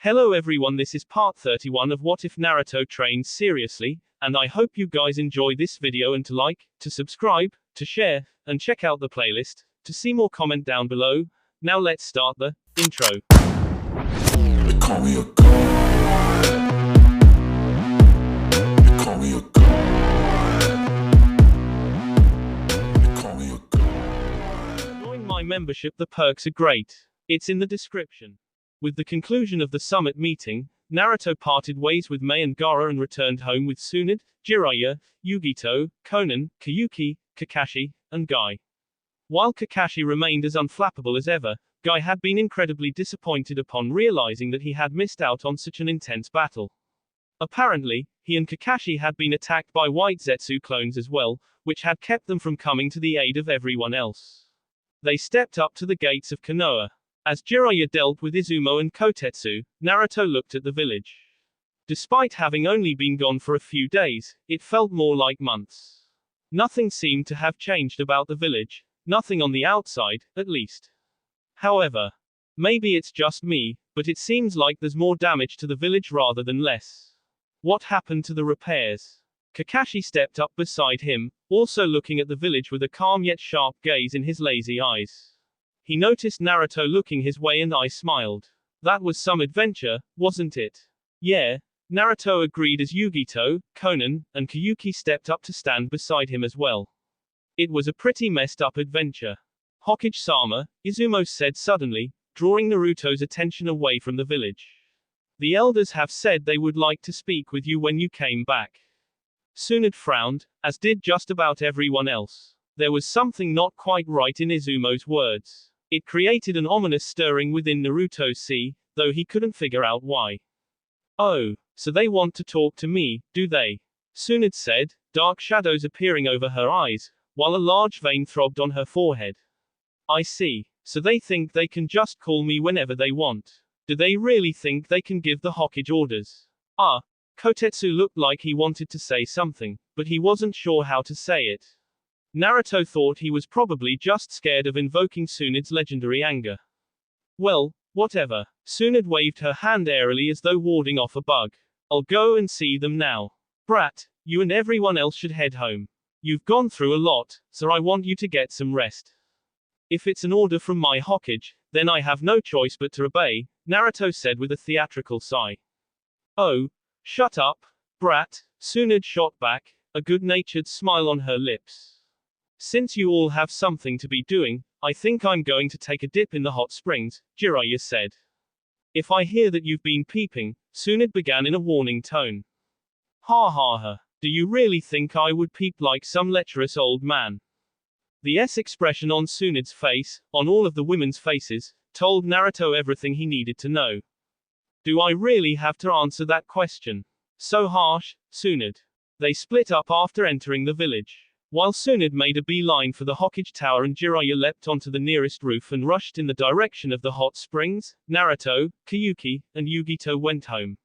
Hello everyone, this is part 31 of What If Naruto Trains Seriously, and I hope you guys enjoy this video and to like, to subscribe, to share, and check out the playlist, to see more comment down below. Now let's start the intro. They call me a god. They call me a god. They call me a god. Join my membership, the perks are great. It's in the description. With the conclusion of the summit meeting, Naruto parted ways with Mei and Gaara and returned home with Tsunade, Jiraiya, Yugito, Konan, Kyuki, Kakashi, and Guy. While Kakashi remained as unflappable as ever, Guy had been incredibly disappointed upon realizing that he had missed out on such an intense battle. Apparently, he and Kakashi had been attacked by white Zetsu clones as well, which had kept them from coming to the aid of everyone else. They stepped up to the gates of Konoha. As Jiraiya dealt with Izumo and Kotetsu, Naruto looked at the village. Despite having only been gone for a few days, it felt more like months. Nothing seemed to have changed about the village, nothing on the outside, at least. However, maybe it's just me, but it seems like there's more damage to the village rather than less. What happened to the repairs? Kakashi stepped up beside him, also looking at the village with a calm yet sharp gaze in his lazy eyes. He noticed Naruto looking his way and I smiled. That was some adventure, wasn't it? Yeah, Naruto agreed as Yugito, Konan, and Kyuki stepped up to stand beside him as well. It was a pretty messed up adventure. Hokage-sama, Izumo said suddenly, drawing Naruto's attention away from the village. The elders have said they would like to speak with you when you came back. Tsunade frowned, as did just about everyone else. There was something not quite right in Izumo's words. It created an ominous stirring within Naruto's sea, though he couldn't figure out why. Oh, so they want to talk to me, do they? Tsunade said, dark shadows appearing over her eyes, while a large vein throbbed on her forehead. I see. So they think they can just call me whenever they want. Do they really think they can give the Hokage orders? Kotetsu looked like he wanted to say something, but he wasn't sure how to say it. Naruto thought he was probably just scared of invoking Tsunade's legendary anger. Well, whatever. Tsunade waved her hand airily as though warding off a bug. I'll go and see them now. Brat, you and everyone else should head home. You've gone through a lot, so I want you to get some rest. If it's an order from my Hokage, then I have no choice but to obey, Naruto said with a theatrical sigh. Oh, shut up, brat, Tsunade shot back, a good-natured smile on her lips. Since you all have something to be doing, I think I'm going to take a dip in the hot springs, Jiraiya said. If I hear that you've been peeping, Tsunade began in a warning tone. Ha ha ha. Do you really think I would peep like some lecherous old man? The expression on Tsunade's face, on all of the women's faces, told Naruto everything he needed to know. Do I really have to answer that question? So harsh, Tsunade. They split up after entering the village. While Tsunade made a beeline for the Hokage Tower and Jiraiya leapt onto the nearest roof and rushed in the direction of the hot springs, Naruto, Kyuki, and Yugito went home.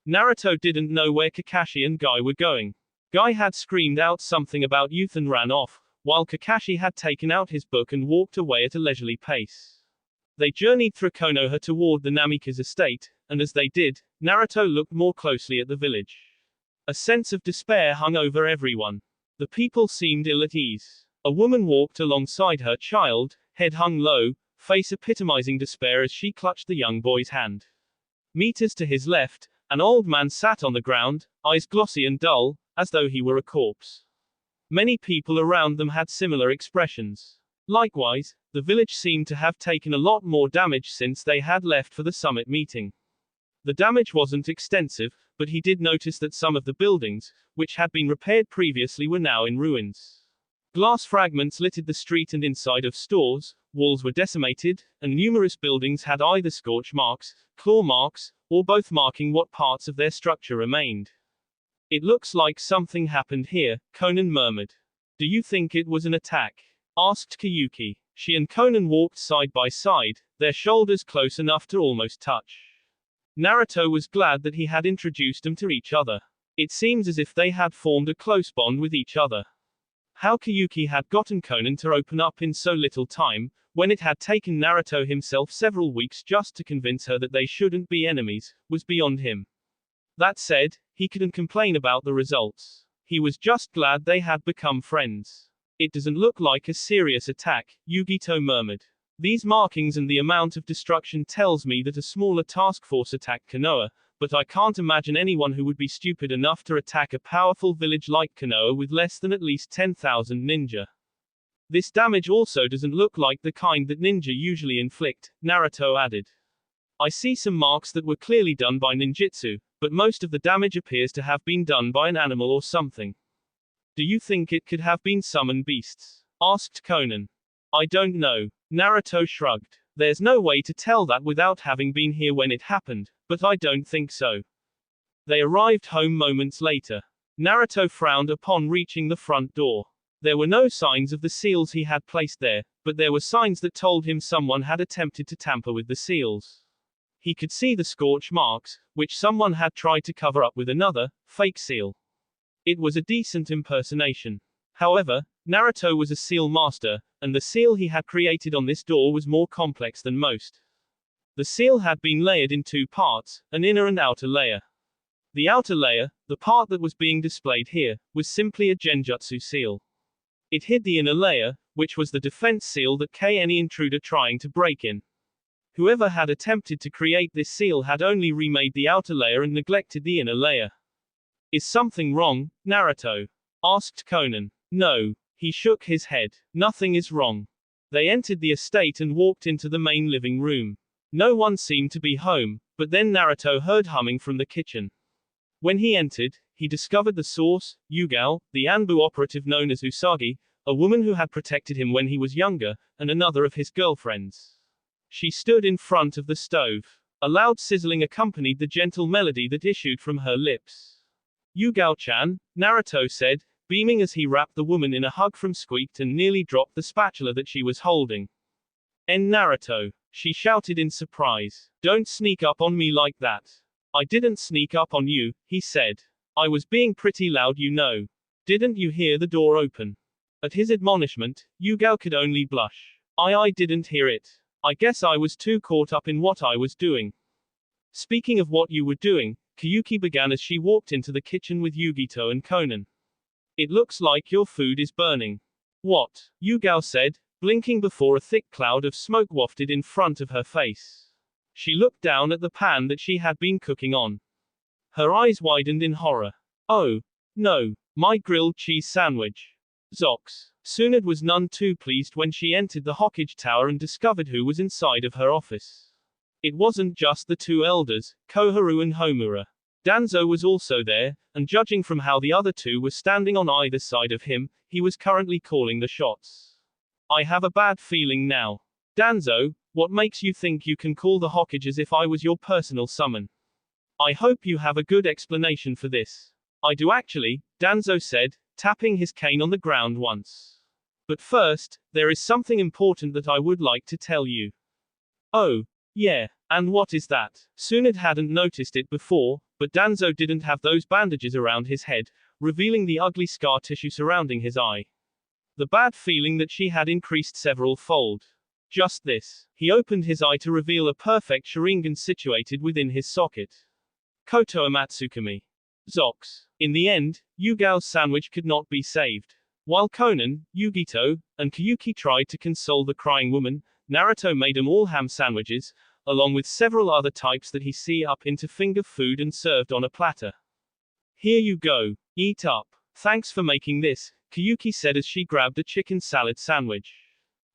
Naruto didn't know where Kakashi and Guy were going. Guy had screamed out something about youth and ran off, while Kakashi had taken out his book and walked away at a leisurely pace. They journeyed through Konoha toward the Namikaze estate, and as they did, Naruto looked more closely at the village. A sense of despair hung over everyone. The people seemed ill at ease. A woman walked alongside her child, head hung low, face epitomizing despair as she clutched the young boy's hand. Meters to his left, an old man sat on the ground, eyes glossy and dull, as though he were a corpse. Many people around them had similar expressions. Likewise, the village seemed to have taken a lot more damage since they had left for the summit meeting. The damage wasn't extensive, but he did notice that some of the buildings, which had been repaired previously, were now in ruins. Glass fragments littered the street and inside of stores, walls were decimated, and numerous buildings had either scorch marks, claw marks, or both marking what parts of their structure remained. It looks like something happened here, Konan murmured. Do you think it was an attack? Asked Kyuki. She and Konan walked side by side, their shoulders close enough to almost touch. Naruto was glad that he had introduced them to each other. It seems as if they had formed a close bond with each other. How Kyuki had gotten Conan to open up in so little time, when it had taken Naruto himself several weeks just to convince her that they shouldn't be enemies, was beyond him. That said, he couldn't complain about the results. He was just glad they had become friends. It doesn't look like a serious attack, Yugito murmured. These markings and the amount of destruction tells me that a smaller task force attacked Konoha, but I can't imagine anyone who would be stupid enough to attack a powerful village like Konoha with less than at least 10,000 ninja. This damage also doesn't look like the kind that ninja usually inflict, Naruto added. I see some marks that were clearly done by ninjutsu, but most of the damage appears to have been done by an animal or something. Do you think it could have been summoned beasts? Asked Conan. I don't know. Naruto shrugged. There's no way to tell that without having been here when it happened, but I don't think so. They arrived home moments later. Naruto frowned upon reaching the front door. There were no signs of the seals he had placed there, but there were signs that told him someone had attempted to tamper with the seals. He could see the scorch marks, which someone had tried to cover up with another, fake seal. It was a decent impersonation. However, Naruto was a seal master, and the seal he had created on this door was more complex than most. The seal had been layered in two parts, an inner and outer layer. The outer layer, the part that was being displayed here, was simply a genjutsu seal. It hid the inner layer, which was the defense seal that any intruder trying to break in. Whoever had attempted to create this seal had only remade the outer layer and neglected the inner layer. Is something wrong, Naruto? Asked Conan. No. He shook his head. Nothing is wrong. They entered the estate and walked into the main living room. No one seemed to be home, but then Naruto heard humming from the kitchen. When he entered, he discovered the source, Yugao, the Anbu operative known as Usagi, a woman who had protected him when he was younger, and another of his girlfriends. She stood in front of the stove. A loud sizzling accompanied the gentle melody that issued from her lips. Yugao-chan, Naruto said, beaming as he wrapped the woman in a hug from squeaked and nearly dropped the spatula that she was holding. Naruto, she shouted in surprise. Don't sneak up on me like that. I didn't sneak up on you, he said. I was being pretty loud, you know. Didn't you hear the door open? At his admonishment, Yugao could only blush. I didn't hear it. I guess I was too caught up in what I was doing. Speaking of what you were doing, Kyuki began as she walked into the kitchen with Yugito and Conan. It looks like your food is burning. What? Yugao said, blinking before a thick cloud of smoke wafted in front of her face. She looked down at the pan that she had been cooking on. Her eyes widened in horror. Oh, no, my grilled cheese sandwich. Zox. Tsunade was none too pleased when she entered the Hokage Tower and discovered who was inside of her office. It wasn't just the two elders, Koharu and Homura. Danzo was also there, and judging from how the other two were standing on either side of him, he was currently calling the shots. I have a bad feeling now. Danzo, what makes you think you can call the Hokage as if I was your personal summon? I hope you have a good explanation for this. I do actually, Danzo said, tapping his cane on the ground once. But first, there is something important that I would like to tell you. Oh, yeah, and what is that? Tsunade hadn't noticed it before, but Danzo didn't have those bandages around his head, revealing the ugly scar tissue surrounding his eye. The bad feeling that she had increased several-fold. Just this. He opened his eye to reveal a perfect Sharingan situated within his socket. Koto Amatsukami. Zox. In the end, Yugao's sandwich could not be saved. While Conan, Yugito, and Kyuki tried to console the crying woman, Naruto made them all ham sandwiches, along with several other types that he see up into finger food and served on a platter. Here you go. Eat up. Thanks for making this, Kyuki said as she grabbed a chicken salad sandwich.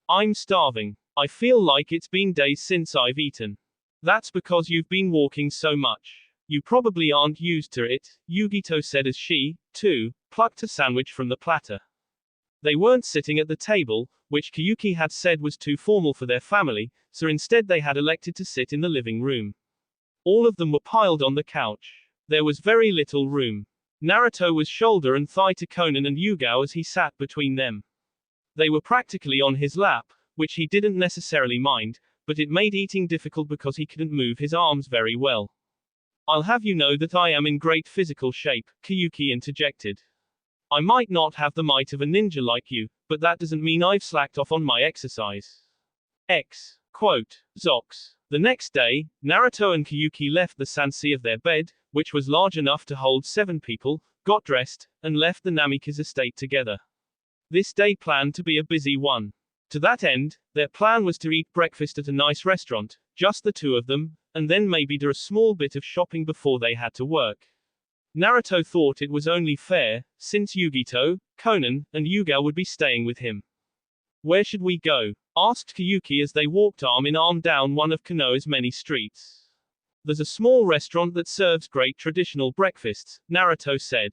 I'm starving. I feel like it's been days since I've eaten. That's because you've been walking so much. You probably aren't used to it, Yugito said as she, too, plucked a sandwich from the platter. They weren't sitting at the table, which Kyuki had said was too formal for their family, so instead they had elected to sit in the living room. All of them were piled on the couch. There was very little room. Naruto was shoulder and thigh to Conan and Yugao as he sat between them. They were practically on his lap, which he didn't necessarily mind, but it made eating difficult because he couldn't move his arms very well. I'll have you know that I am in great physical shape, Kyuki interjected. I might not have the might of a ninja like you, but that doesn't mean I've slacked off on my exercise. Quote. Zox. The next day, Naruto and Kyuki left the sansei of their bed, which was large enough to hold 7 people, got dressed, and left the Namika's estate together. This day planned to be a busy one. To that end, their plan was to eat breakfast at a nice restaurant, just the two of them, and then maybe do a small bit of shopping before they had to work. Naruto thought it was only fair, since Yugito, Konan, and Yuga would be staying with him. Where should we go? Asked Kyuki as they walked arm in arm down one of Konoha's many streets. There's a small restaurant that serves great traditional breakfasts, Naruto said.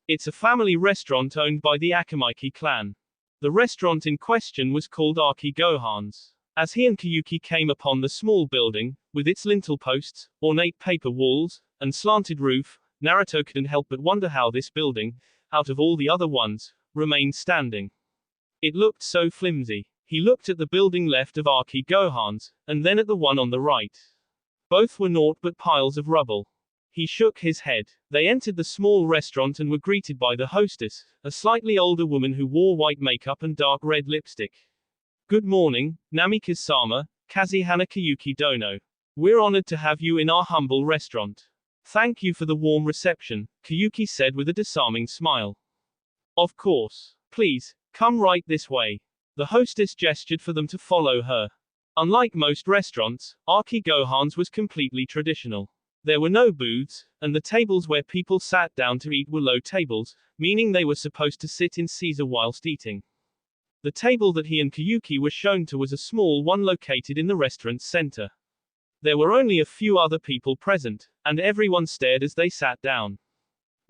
It's a family restaurant owned by the Akamaiki clan. The restaurant in question was called Aki Gohan's. As he and Kyuki came upon the small building, with its lintel posts, ornate paper walls, and slanted roof, Naruto couldn't help but wonder how this building, out of all the other ones, remained standing. It looked so flimsy. He looked at the building left of Aki Gohan's, and then at the one on the right. Both were naught but piles of rubble. He shook his head. They entered the small restaurant and were greeted by the hostess, a slightly older woman who wore white makeup and dark red lipstick. Good morning, Namika-sama, Kazihana Kyuki Dono. We're honored to have you in our humble restaurant. Thank you for the warm reception, Kyuki said with a disarming smile. Of course. Please, come right this way. The hostess gestured for them to follow her. Unlike most restaurants, Aki Gohan's was completely traditional. There were no booths, and the tables where people sat down to eat were low tables, meaning they were supposed to sit in Caesar whilst eating. The table that he and Kyuki were shown to was a small one located in the restaurant's center. There were only a few other people present, and everyone stared as they sat down.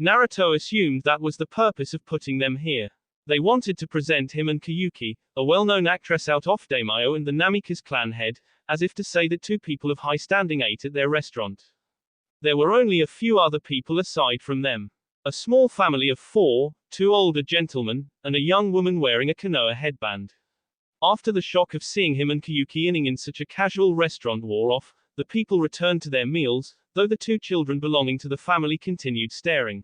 Naruto assumed that was the purpose of putting them here. They wanted to present him and Kyuki, a well-known actress out of daimyo and the Namika's clan head, as if to say that 2 people of high standing ate at their restaurant. There were only a few other people aside from them. A small family of 4, 2 older gentlemen, and a young woman wearing a Konoha headband. After the shock of seeing him and Kyuki eating in such a casual restaurant wore off, the people returned to their meals, though the 2 children belonging to the family continued staring.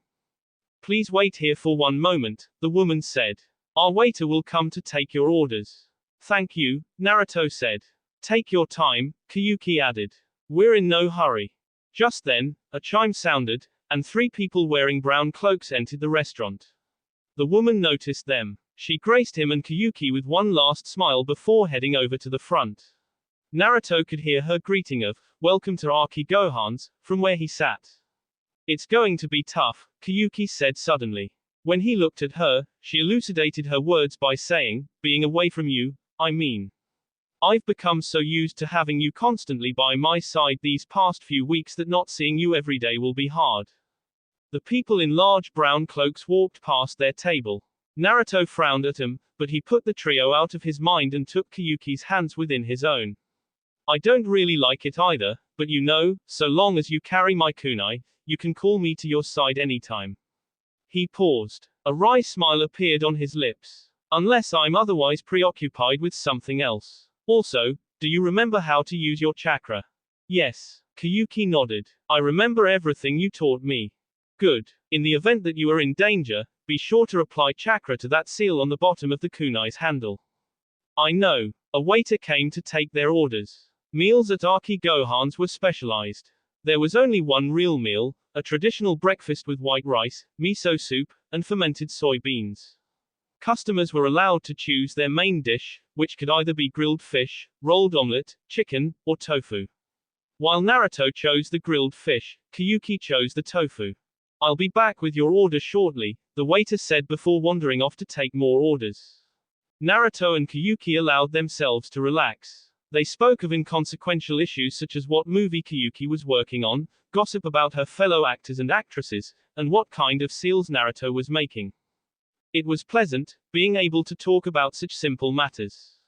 Please wait here for one moment, the woman said. Our waiter will come to take your orders. Thank you, Naruto said. Take your time, Kyuki added. We're in no hurry. Just then, a chime sounded, and 3 people wearing brown cloaks entered the restaurant. The woman noticed them. She graced him and Kyuki with one last smile before heading over to the front. Naruto could hear her greeting of, "Welcome to Aki Gohan's," from where he sat. It's going to be tough, Kyuki said suddenly. When he looked at her, she elucidated her words by saying, "Being away from you, I mean. I've become so used to having you constantly by my side these past few weeks that not seeing you every day will be hard." The people in large brown cloaks walked past their table. Naruto frowned at him, but he put the trio out of his mind and took Kyuki's hands within his own. I don't really like it either, but you know, so long as you carry my kunai, you can call me to your side anytime. He paused. A wry smile appeared on his lips. Unless I'm otherwise preoccupied with something else. Also, do you remember how to use your chakra? Yes. Kyuki nodded. I remember everything you taught me. Good. In the event that you are in danger, be sure to apply chakra to that seal on the bottom of the kunai's handle. I know. A waiter came to take their orders. Meals at Aki Gohan's were specialized. There was only one real meal, a traditional breakfast with white rice, miso soup, and fermented soybeans. Customers were allowed to choose their main dish, which could either be grilled fish, rolled omelette, chicken, or tofu. While Naruto chose the grilled fish, Kyuki chose the tofu. I'll be back with your order shortly, the waiter said before wandering off to take more orders. Naruto and Kyuki allowed themselves to relax. They spoke of inconsequential issues such as what movie Kyuki was working on, gossip about her fellow actors and actresses, and what kind of seals Naruto was making. It was pleasant, being able to talk about such simple matters.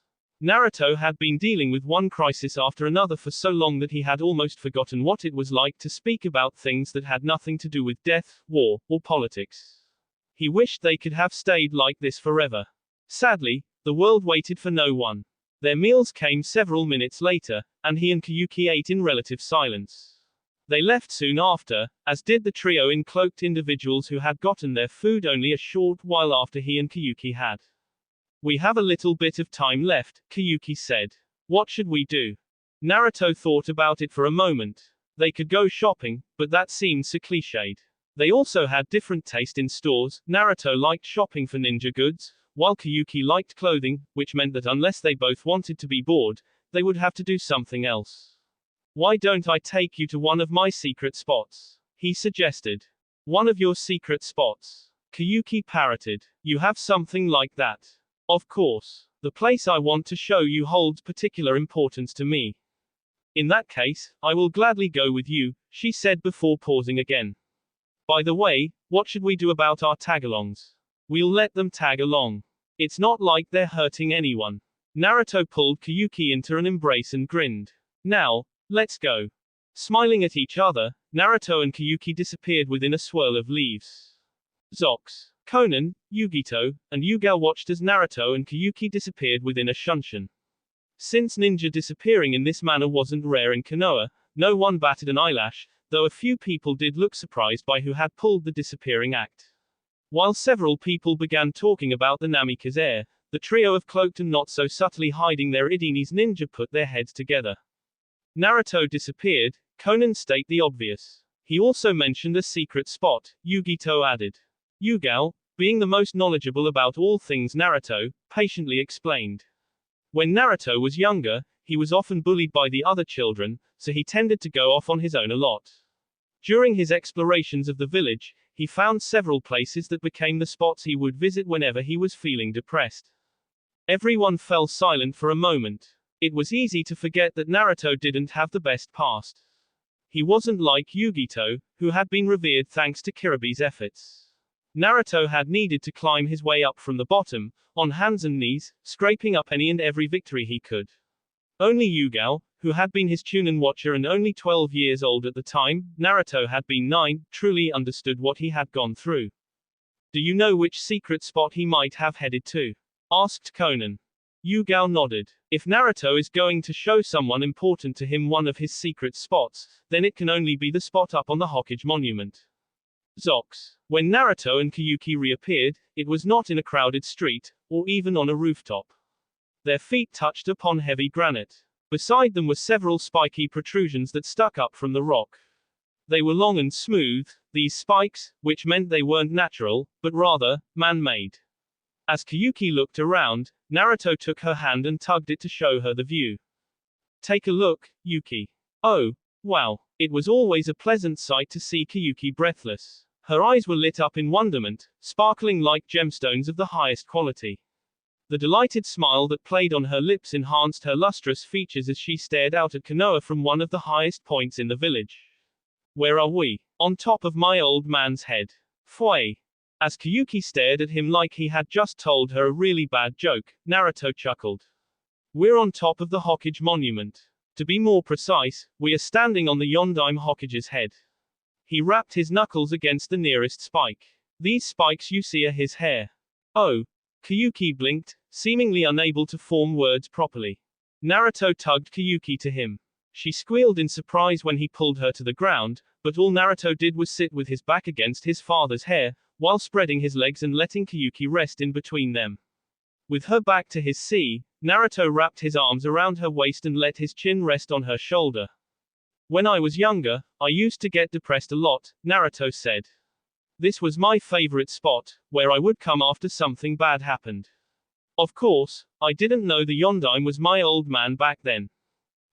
Naruto had been dealing with one crisis after another for so long that he had almost forgotten what it was like to speak about things that had nothing to do with death, war, or politics. He wished they could have stayed like this forever. Sadly, the world waited for no one. Their meals came several minutes later, and he and Kyuki ate in relative silence. They left soon after, as did the trio in cloaked individuals who had gotten their food only a short while after he and Kiyuki had. We have a little bit of time left, Kiyuki said. What should we do? Naruto thought about it for a moment. They could go shopping, but that seemed so cliched. They also had different taste in stores. Naruto liked shopping for ninja goods, while Kiyuki liked clothing, which meant that unless they both wanted to be bored, they would have to do something else. Why don't I take you to one of my secret spots? He suggested. One of your secret spots? Kiyuki parroted. You have something like that? Of course. The place I want to show you holds particular importance to me. In that case, I will gladly go with you, she said before pausing again. By the way, what should we do about our tagalongs? We'll let them tag along. It's not like they're hurting anyone. Naruto pulled Kiyuki into an embrace and grinned. Now, let's go. Smiling at each other, Naruto and Kiyuki disappeared within a swirl of leaves. Zox, Konan, Yugito, and Yugao watched as Naruto and Kiyuki disappeared within a shunshin. Since ninja disappearing in this manner wasn't rare in Konoha, no one batted an eyelash, though a few people did look surprised by who had pulled the disappearing act. While several people began talking about the Namikaze heir, the trio of cloaked and not so subtly hiding their Idini's ninja put their heads together. Naruto disappeared, Konan stated the obvious. He also mentioned a secret spot, Yugito added. Yugao, being the most knowledgeable about all things Naruto, patiently explained. When Naruto was younger, he was often bullied by the other children, so he tended to go off on his own a lot. During his explorations of the village, he found several places that became the spots he would visit whenever he was feeling depressed. Everyone fell silent for a moment. It was easy to forget that Naruto didn't have the best past. He wasn't like Yugito, who had been revered thanks to Kiribe's efforts. Naruto had needed to climb his way up from the bottom, on hands and knees, scraping up any and every victory he could. Only Yugao, who had been his Chunin watcher and only 12 years old at the time, Naruto had been 9, truly understood what he had gone through. Do you know which secret spot he might have headed to? Asked Konan. Yugao nodded. If Naruto is going to show someone important to him one of his secret spots, then it can only be the spot up on the Hokage monument. Zox. When Naruto and Kiyuki reappeared, it was not in a crowded street, or even on a rooftop. Their feet touched upon heavy granite. Beside them were several spiky protrusions that stuck up from the rock. They were long and smooth, these spikes, which meant they weren't natural, but rather, man-made. As Kiyuki looked around, Naruto took her hand and tugged it to show her the view. Take a look, Yuki. Oh, wow. It was always a pleasant sight to see Kiyuki breathless. Her eyes were lit up in wonderment, sparkling like gemstones of the highest quality. The delighted smile that played on her lips enhanced her lustrous features as she stared out at Konoha from one of the highest points in the village. Where are we? On top of my old man's head. Fway. As Kiyuki stared at him like he had just told her a really bad joke, Naruto chuckled. We're on top of the Hokage monument. To be more precise, we are standing on the Yondaime Hokage's head. He rapped his knuckles against the nearest spike. These spikes you see are his hair. Oh. Kiyuki blinked, seemingly unable to form words properly. Naruto tugged Kiyuki to him. She squealed in surprise when he pulled her to the ground, but all Naruto did was sit with his back against his father's hair, while spreading his legs and letting Kiyuki rest in between them. With her back to his sea, Naruto wrapped his arms around her waist and let his chin rest on her shoulder. When I was younger, I used to get depressed a lot, Naruto said. This was my favorite spot, where I would come after something bad happened. Of course, I didn't know the Yondaime was my old man back then.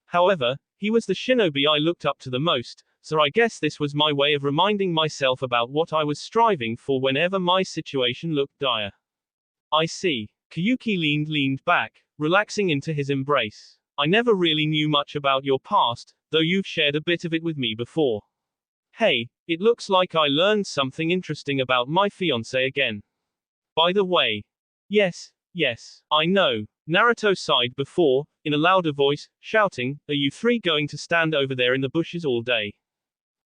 However, he was the shinobi I looked up to the most, so I guess this was my way of reminding myself about what I was striving for whenever my situation looked dire. I see. Kiyuki leaned back, relaxing into his embrace. I never really knew much about your past, though you've shared a bit of it with me before. Hey, it looks like I learned something interesting about my fiancé again. By the way. Yes, I know. Naruto sighed before, in a louder voice, shouting, are you three going to stand over there in the bushes all day?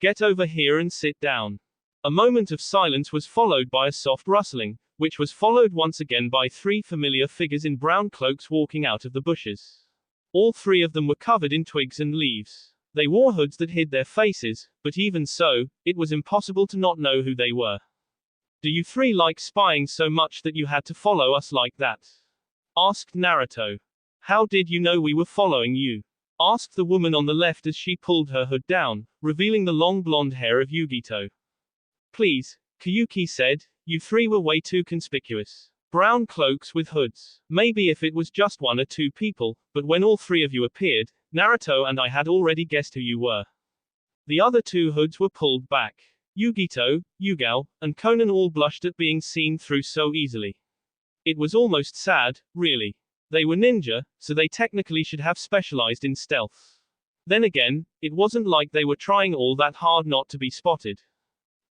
Get over here and sit down. A moment of silence was followed by a soft rustling, which was followed once again by 3 familiar figures in brown cloaks walking out of the bushes. All 3 of them were covered in twigs and leaves. They wore hoods that hid their faces, but even so, it was impossible to not know who they were. Do you three like spying so much that you had to follow us like that? Asked Naruto. How did you know we were following you? Asked the woman on the left as she pulled her hood down, revealing the long blonde hair of Yugito. Please, Kyuki said, you three were way too conspicuous. Brown cloaks with hoods. Maybe if it was just one or two people, but when all three of you appeared, Naruto and I had already guessed who you were. The other two hoods were pulled back. Yugito, Yugao, and Conan all blushed at being seen through so easily. It was almost sad, really. They were ninja, so they technically should have specialized in stealth. Then again, it wasn't like they were trying all that hard not to be spotted.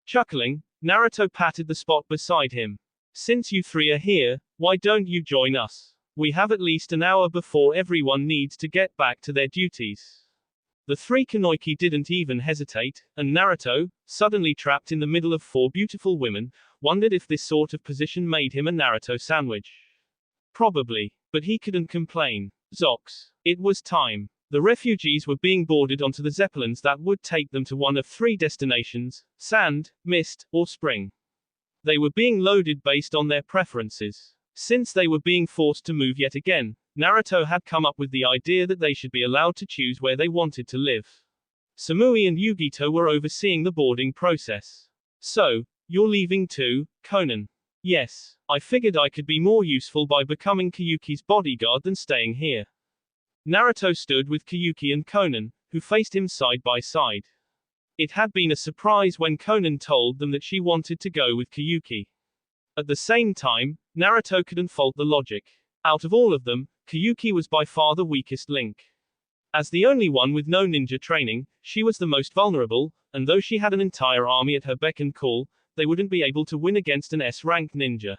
Chuckling, Naruto patted the spot beside him. Since you three are here, why don't you join us? We have at least an hour before everyone needs to get back to their duties. The three Kunoichi didn't even hesitate, and Naruto, suddenly trapped in the middle of four beautiful women, wondered if this sort of position made him a Naruto sandwich. Probably, but he couldn't complain. Zox. It was time. The refugees were being boarded onto the zeppelins that would take them to one of three destinations: sand, mist, or spring. They were being loaded based on their preferences. Since they were being forced to move yet again, Naruto had come up with the idea that they should be allowed to choose where they wanted to live. Samui and Yugito were overseeing the boarding process. So, you're leaving too, Conan? Yes, I figured I could be more useful by becoming Kyuki's bodyguard than staying here. Naruto stood with Kyuki and Conan, who faced him side by side. It had been a surprise when Conan told them that she wanted to go with Kyuki. At the same time, Naruto couldn't fault the logic. Out of all of them, Kyuki was by far the weakest link. As the only one with no ninja training, she was the most vulnerable, and though she had an entire army at her beck and call, they wouldn't be able to win against an S-rank ninja.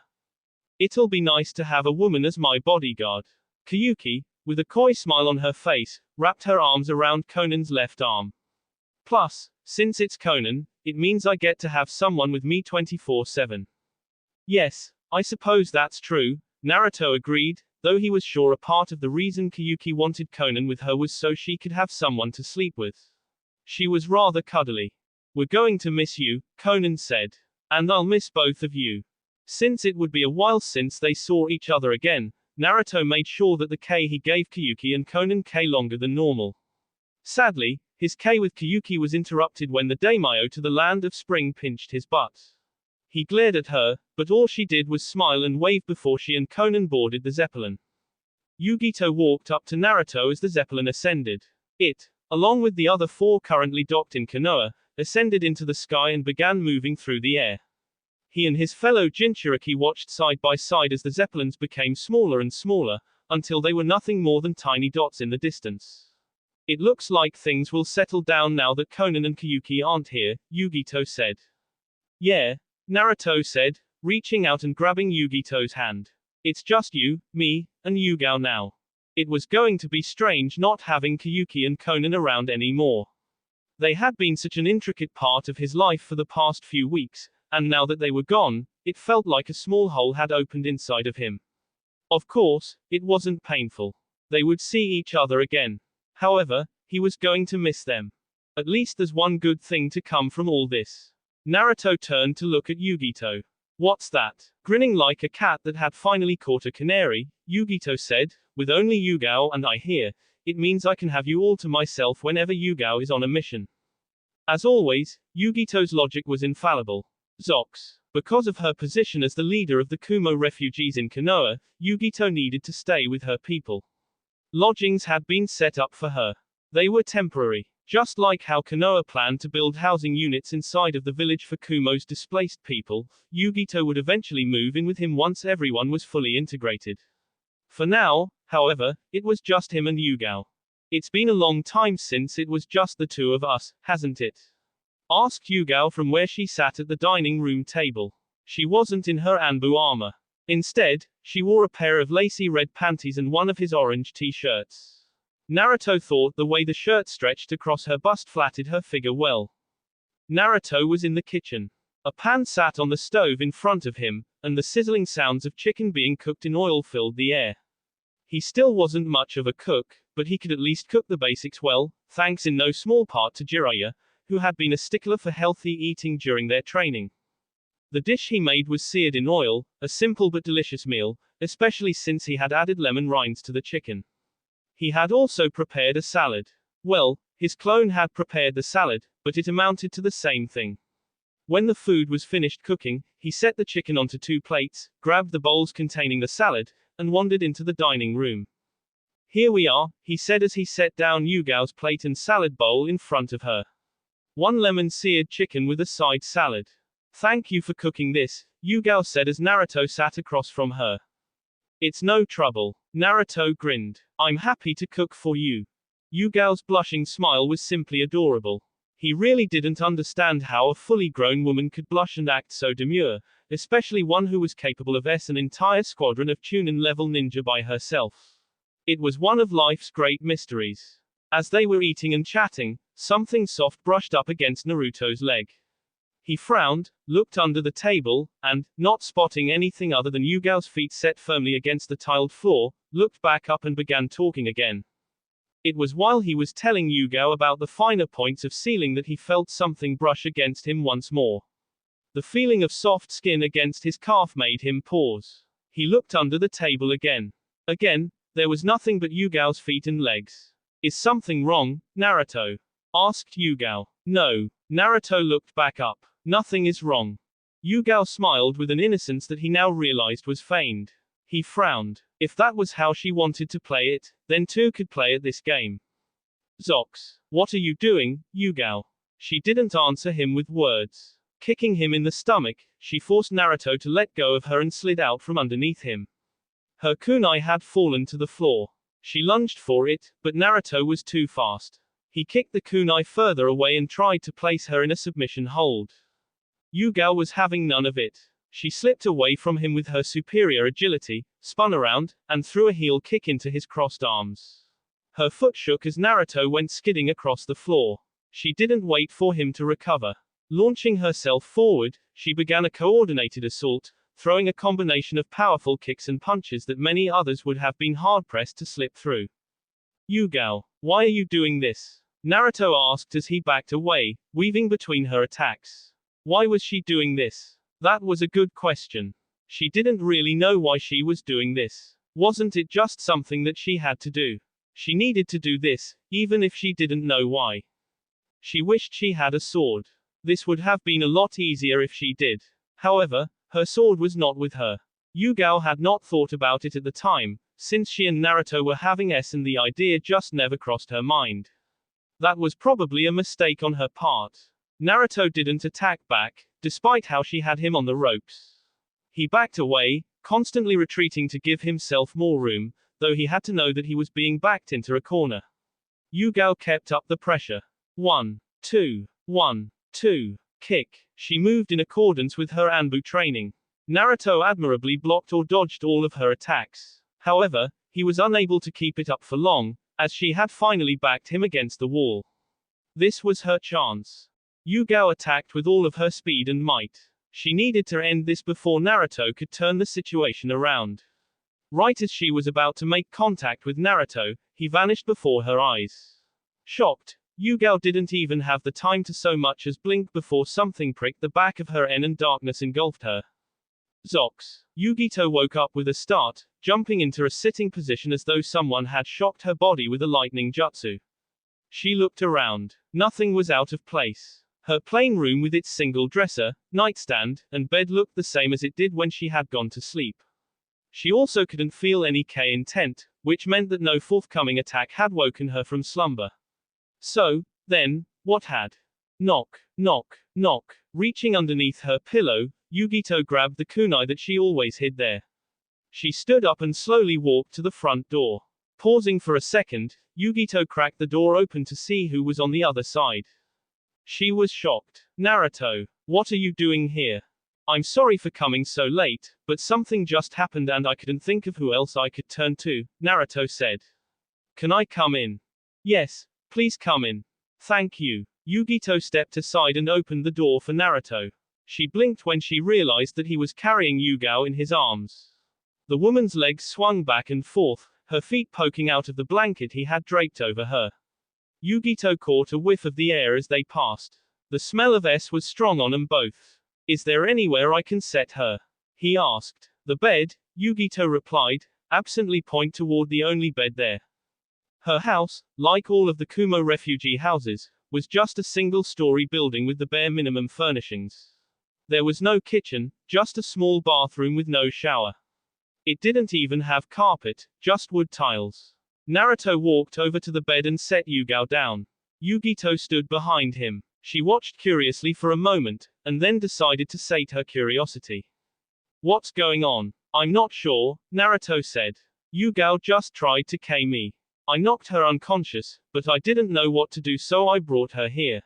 It'll be nice to have a woman as my bodyguard. Kyuki, with a coy smile on her face, wrapped her arms around Conan's left arm. Plus, since it's Conan, it means I get to have someone with me 24/7. Yes, I suppose that's true, Naruto agreed, though he was sure a part of the reason Kyuki wanted Conan with her was so she could have someone to sleep with. She was rather cuddly. We're going to miss you, Conan said. And I'll miss both of you. Since it would be a while since they saw each other again, Naruto made sure that the K he gave Kyuki and Conan K longer than normal. Sadly, his K with Kyuki was interrupted when the daimyo to the land of spring pinched his butt. He glared at her, but all she did was smile and wave before she and Conan boarded the zeppelin. Yugito walked up to Naruto as the zeppelin ascended. It, along with the other four currently docked in Konoha, ascended into the sky and began moving through the air. He and his fellow Jinchuriki watched side by side as the zeppelins became smaller and smaller, until they were nothing more than tiny dots in the distance. It looks like things will settle down now that Conan and Kyuki aren't here, Yugito said. Yeah, Naruto said, reaching out and grabbing Yugito's hand. It's just you, me, and Yugao now. It was going to be strange not having Kyuki and Conan around anymore. They had been such an intricate part of his life for the past few weeks, and now that they were gone, it felt like a small hole had opened inside of him. Of course, it wasn't painful. They would see each other again. However, he was going to miss them. At least there's one good thing to come from all this. Naruto turned to look at Yugito. What's that? Grinning like a cat that had finally caught a canary, Yugito said, with only Yugao and I here, it means I can have you all to myself whenever Yugao is on a mission. As always, Yugito's logic was infallible. Zox. Because of her position as the leader of the Kumo refugees in Konoha, Yugito needed to stay with her people. Lodgings had been set up for her. They were temporary. Just like how Konoha planned to build housing units inside of the village for Kumo's displaced people, Yugito would eventually move in with him once everyone was fully integrated. For now, however, it was just him and Yugao. It's been a long time since it was just the two of us, hasn't it? Asked Yugao from where she sat at the dining room table. She wasn't in her Anbu armor. Instead, she wore a pair of lacy red panties and one of his orange t-shirts. Naruto thought the way the shirt stretched across her bust flattered her figure well. Naruto was in the kitchen. A pan sat on the stove in front of him, and the sizzling sounds of chicken being cooked in oil filled the air. He still wasn't much of a cook, but he could at least cook the basics well, thanks in no small part to Jiraiya, who had been a stickler for healthy eating during their training. The dish he made was seared in oil, a simple but delicious meal, especially since he had added lemon rinds to the chicken. He had also prepared a salad. Well, his clone had prepared the salad, but it amounted to the same thing. When the food was finished cooking, he set the chicken onto 2 plates, grabbed the bowls containing the salad, and wandered into the dining room. Here we are, he said as he set down Yugao's plate and salad bowl in front of her. 1 lemon seared chicken with a side salad. Thank you for cooking this, Yugao said as Naruto sat across from her. It's no trouble. Naruto grinned. I'm happy to cook for you. Yugao's blushing smile was simply adorable. He really didn't understand how a fully grown woman could blush and act so demure, especially one who was capable of an entire squadron of Chunin-level ninja by herself. It was one of life's great mysteries. As they were eating and chatting, something soft brushed up against Naruto's leg. He frowned, looked under the table, and, not spotting anything other than Yugao's feet set firmly against the tiled floor, looked back up and began talking again. It was while he was telling Yugao about the finer points of ceiling that he felt something brush against him once more. The feeling of soft skin against his calf made him pause. He looked under the table again. Again, there was nothing but Yugao's feet and legs. Is something wrong, Naruto? Asked Yugao. No. Naruto looked back up. Nothing is wrong. Yugao smiled with an innocence that he now realized was feigned. He frowned. If that was how she wanted to play it, then 2 could play at this game. Zox. What are you doing, Yugao? She didn't answer him with words. Kicking him in the stomach, she forced Naruto to let go of her and slid out from underneath him. Her kunai had fallen to the floor. She lunged for it, but Naruto was too fast. He kicked the kunai further away and tried to place her in a submission hold. Yugao was having none of it. She slipped away from him with her superior agility, spun around, and threw a heel kick into his crossed arms. Her foot shook as Naruto went skidding across the floor. She didn't wait for him to recover. Launching herself forward, she began a coordinated assault, throwing a combination of powerful kicks and punches that many others would have been hard-pressed to slip through. Yugao, why are you doing this? Naruto asked as he backed away, weaving between her attacks. Why was she doing this? That was a good question. She didn't really know why she was doing this. Wasn't it just something that she had to do? She needed to do this, even if she didn't know why. She wished she had a sword. This would have been a lot easier if she did. However, her sword was not with her. Yugao had not thought about it at the time, since she and Naruto were having sex and the idea just never crossed her mind. That was probably a mistake on her part. Naruto didn't attack back, despite how she had him on the ropes. He backed away, constantly retreating to give himself more room, though he had to know that he was being backed into a corner. Yugao kept up the pressure. 1, 2, 1, 2, kick. She moved in accordance with her Anbu training. Naruto admirably blocked or dodged all of her attacks. However, he was unable to keep it up for long, as she had finally backed him against the wall. This was her chance. Yugao attacked with all of her speed and might. She needed to end this before Naruto could turn the situation around. Right as she was about to make contact with Naruto, he vanished before her eyes. Shocked, Yugao didn't even have the time to so much as blink before something pricked the back of her neck and darkness engulfed her. Zox. Yugito woke up with a start, jumping into a sitting position as though someone had shocked her body with a lightning jutsu. She looked around. Nothing was out of place. Her plain room with its single dresser, nightstand, and bed looked the same as it did when she had gone to sleep. She also couldn't feel any intent, which meant that no forthcoming attack had woken her from slumber. So, then, what had? Knock, knock, knock. Reaching underneath her pillow, Yugito grabbed the kunai that she always hid there. She stood up and slowly walked to the front door. Pausing for a second, Yugito cracked the door open to see who was on the other side. She was shocked. Naruto, what are you doing here? I'm sorry for coming so late, but something just happened and I couldn't think of who else I could turn to, Naruto said. Can I come in? Yes, please come in. Thank you. Yugito stepped aside and opened the door for Naruto. She blinked when she realized that he was carrying Yugao in his arms. The woman's legs swung back and forth, her feet poking out of the blanket he had draped over her. Yugito caught a whiff of the air as they passed. The smell of S was strong on them both. Is there anywhere I can set her? He asked. The bed, Yugito replied, absently pointing toward the only bed there. Her house, like all of the Kumo refugee houses, was just a single-story building with the bare minimum furnishings. There was no kitchen, just a small bathroom with no shower. It didn't even have carpet, just wood tiles. Naruto walked over to the bed and set Yugao down. Yugito stood behind him. She watched curiously for a moment, and then decided to sate her curiosity. What's going on? I'm not sure, Naruto said. Yugao just tried to K me. I knocked her unconscious, but I didn't know what to do, so I brought her here.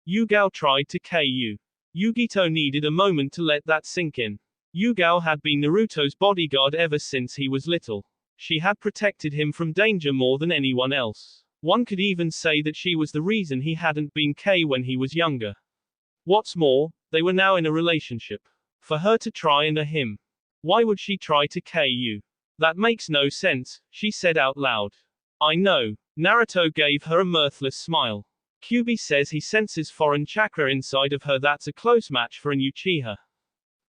Yugao tried to K you. Yugito needed a moment to let that sink in. Yugao had been Naruto's bodyguard ever since he was little. She had protected him from danger more than anyone else. One could even say that she was the reason he hadn't been K when he was younger. What's more, they were now in a relationship. For her to try and him. Why would she try to K you? That makes no sense, she said out loud. I know. Naruto gave her a mirthless smile. Kyuubi says he senses foreign chakra inside of her that's a close match for an Uchiha.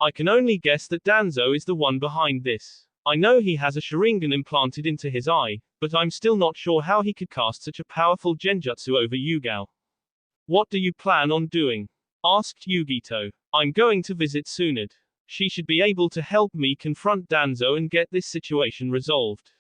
I can only guess that Danzo is the one behind this. I know he has a Sharingan implanted into his eye, but I'm still not sure how he could cast such a powerful genjutsu over Yugao. What do you plan on doing? Asked Yugito. I'm going to visit Tsunade. She should be able to help me confront Danzo and get this situation resolved.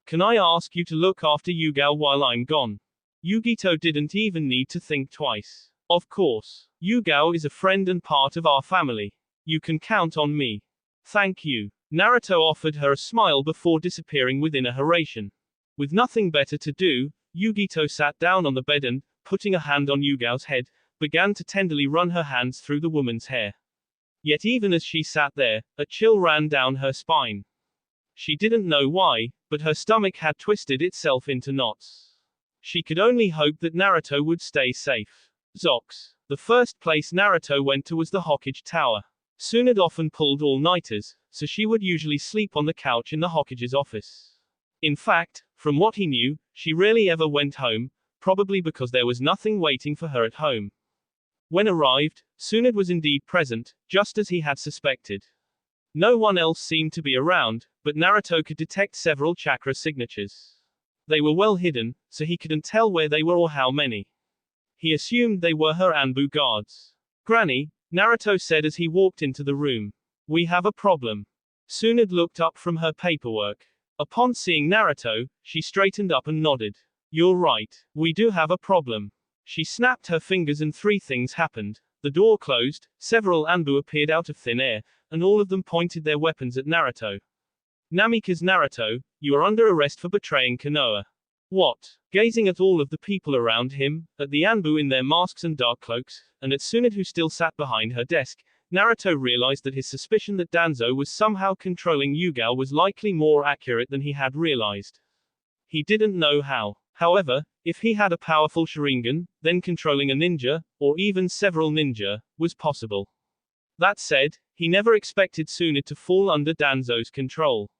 Can I ask you to look after Yugao while I'm gone? Yugito didn't even need to think twice. Of course. Yugao is a friend and part of our family. You can count on me. Thank you. Naruto offered her a smile before disappearing within a Hiraishin. With nothing better to do, Yugito sat down on the bed and, putting a hand on Yugao's head, began to tenderly run her hands through the woman's hair. Yet even as she sat there, a chill ran down her spine. She didn't know why, but her stomach had twisted itself into knots. She could only hope that Naruto would stay safe. Zox. The first place Naruto went to was the Hokage Tower. Tsunade often pulled all-nighters, so she would usually sleep on the couch in the Hokage's office. In fact, from what he knew, she rarely ever went home, probably because there was nothing waiting for her at home. When arrived, Tsunade was indeed present, just as he had suspected. No one else seemed to be around, but Naruto could detect several chakra signatures. They were well hidden, so he couldn't tell where they were or how many. He assumed they were her Anbu guards. Granny, Naruto said as he walked into the room. We have a problem. Tsunade looked up from her paperwork. Upon seeing Naruto, she straightened up and nodded. You're right. We do have a problem. She snapped her fingers and three things happened. The door closed, several Anbu appeared out of thin air, and all of them pointed their weapons at Naruto. Namikaze Naruto, you are under arrest for betraying Konoha. What? Gazing at all of the people around him, at the Anbu in their masks and dark cloaks, and at Tsunade who still sat behind her desk, Naruto realized that his suspicion that Danzo was somehow controlling Yugao was likely more accurate than he had realized. He didn't know how. However, if he had a powerful Sharingan, then controlling a ninja, or even several ninja, was possible. That said, he never expected Tsunade to fall under Danzo's control.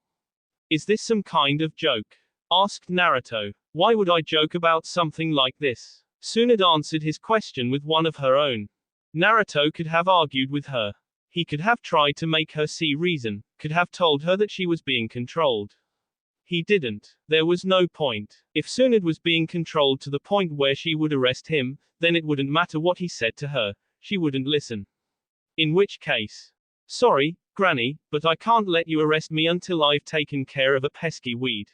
Is this some kind of joke? Asked Naruto. Why would I joke about something like this? Tsunade answered his question with one of her own. Naruto could have argued with her. He could have tried to make her see reason, could have told her that she was being controlled. He didn't. There was no point. If Tsunade was being controlled to the point where she would arrest him, then it wouldn't matter what he said to her, she wouldn't listen. In which case, sorry, Granny, but I can't let you arrest me until I've taken care of a pesky weed.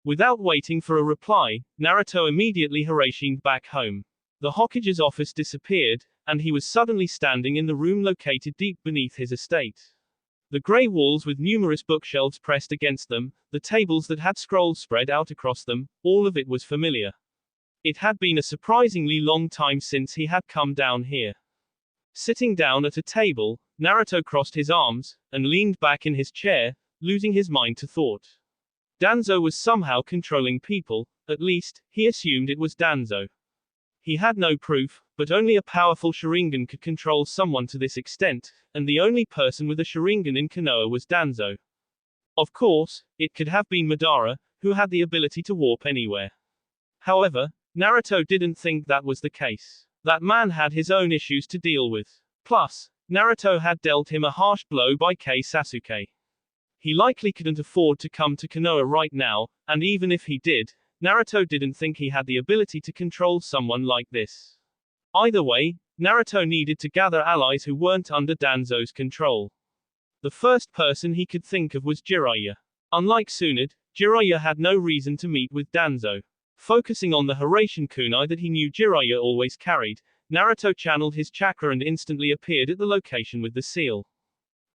Without waiting for a reply, Naruto immediately Hiraishined back home. The Hokage's office disappeared, and he was suddenly standing in the room located deep beneath his estate. The gray walls with numerous bookshelves pressed against them, the tables that had scrolls spread out across them, all of it was familiar. It had been a surprisingly long time since he had come down here. Sitting down at a table, Naruto crossed his arms, and leaned back in his chair, losing his mind to thought. Danzo was somehow controlling people, at least, he assumed it was Danzo. He had no proof, but only a powerful Sharingan could control someone to this extent, and the only person with a Sharingan in Konoha was Danzo. Of course, it could have been Madara, who had the ability to warp anywhere. However, Naruto didn't think that was the case. That man had his own issues to deal with. Plus, Naruto had dealt him a harsh blow by Sasuke. He likely couldn't afford to come to Konoha right now, and even if he did, Naruto didn't think he had the ability to control someone like this. Either way, Naruto needed to gather allies who weren't under Danzo's control. The first person he could think of was Jiraiya. Unlike Tsunade, Jiraiya had no reason to meet with Danzo. Focusing on the Hiraishin kunai that he knew Jiraiya always carried, Naruto channeled his chakra and instantly appeared at the location with the seal.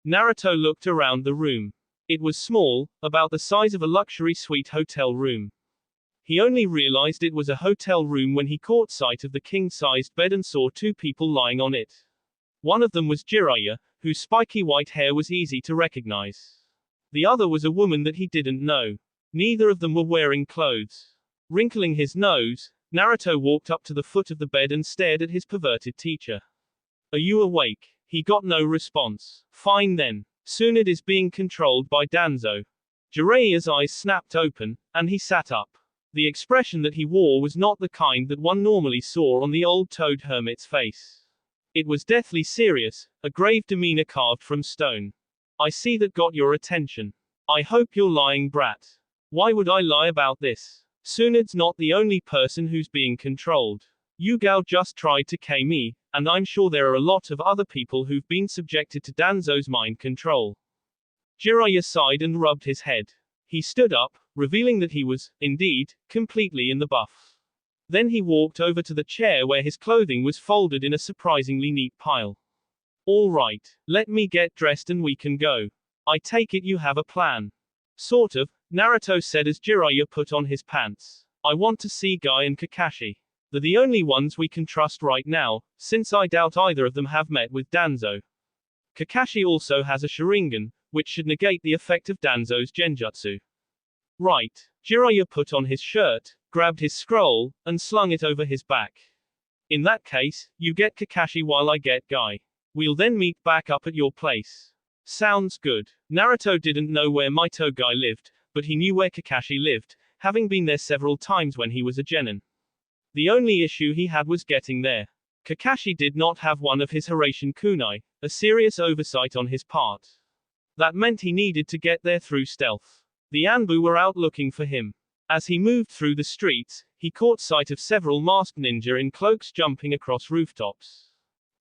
Naruto looked around the room. It was small, about the size of a luxury suite hotel room. He only realized it was a hotel room when he caught sight of the king-sized bed and saw two people lying on it. One of them was Jiraiya, whose spiky white hair was easy to recognize. The other was a woman that he didn't know. Neither of them were wearing clothes. Wrinkling his nose, Naruto walked up to the foot of the bed and stared at his perverted teacher. "Are you awake?" He got no response. "Fine then. Tsunade is being controlled by Danzo." Jiraiya's eyes snapped open, and he sat up. The expression that he wore was not the kind that one normally saw on the old toad hermit's face. It was deathly serious, a grave demeanor carved from stone. "I see that got your attention. I hope you're lying, brat." "Why would I lie about this? Tsunade's not the only person who's being controlled. Yugao just tried to K me, and I'm sure there are a lot of other people who've been subjected to Danzo's mind control." Jiraiya sighed and rubbed his head. He stood up, revealing that he was, indeed, completely in the buff. Then he walked over to the chair where his clothing was folded in a surprisingly neat pile. "All right, let me get dressed and we can go. I take it you have a plan." "Sort of," Naruto said as Jiraiya put on his pants. "I want to see Guy and Kakashi. They're the only ones we can trust right now, since I doubt either of them have met with Danzo. Kakashi also has a Sharingan, which should negate the effect of Danzo's genjutsu." "Right." Jiraiya put on his shirt, grabbed his scroll, and slung it over his back. "In that case, you get Kakashi while I get Guy. We'll then meet back up at your place." "Sounds good." Naruto didn't know where Mito Guy lived, but he knew where Kakashi lived, having been there several times when he was a genin. The only issue he had was getting there. Kakashi did not have one of his Hiraishin kunai, a serious oversight on his part. That meant he needed to get there through stealth. The Anbu were out looking for him. As he moved through the streets, he caught sight of several masked ninja in cloaks jumping across rooftops.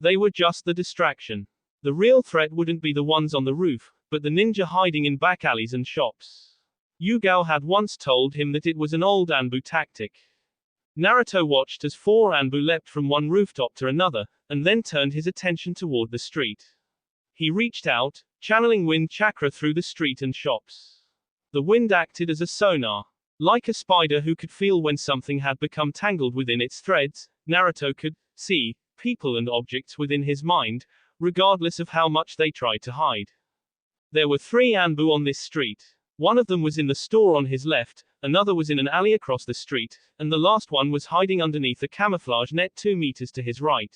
They were just the distraction. The real threat wouldn't be the ones on the roof, but the ninja hiding in back alleys and shops. Yugao had once told him that it was an old Anbu tactic. Naruto watched as 4 Anbu leapt from one rooftop to another, and then turned his attention toward the street. He reached out, channeling wind chakra through the street and shops. The wind acted as a sonar. Like a spider who could feel when something had become tangled within its threads, Naruto could see people and objects within his mind, regardless of how much they tried to hide. There were 3 Anbu on this street. One of them was in the store on his left, another was in an alley across the street, and the last one was hiding underneath a camouflage net 2 meters to his right.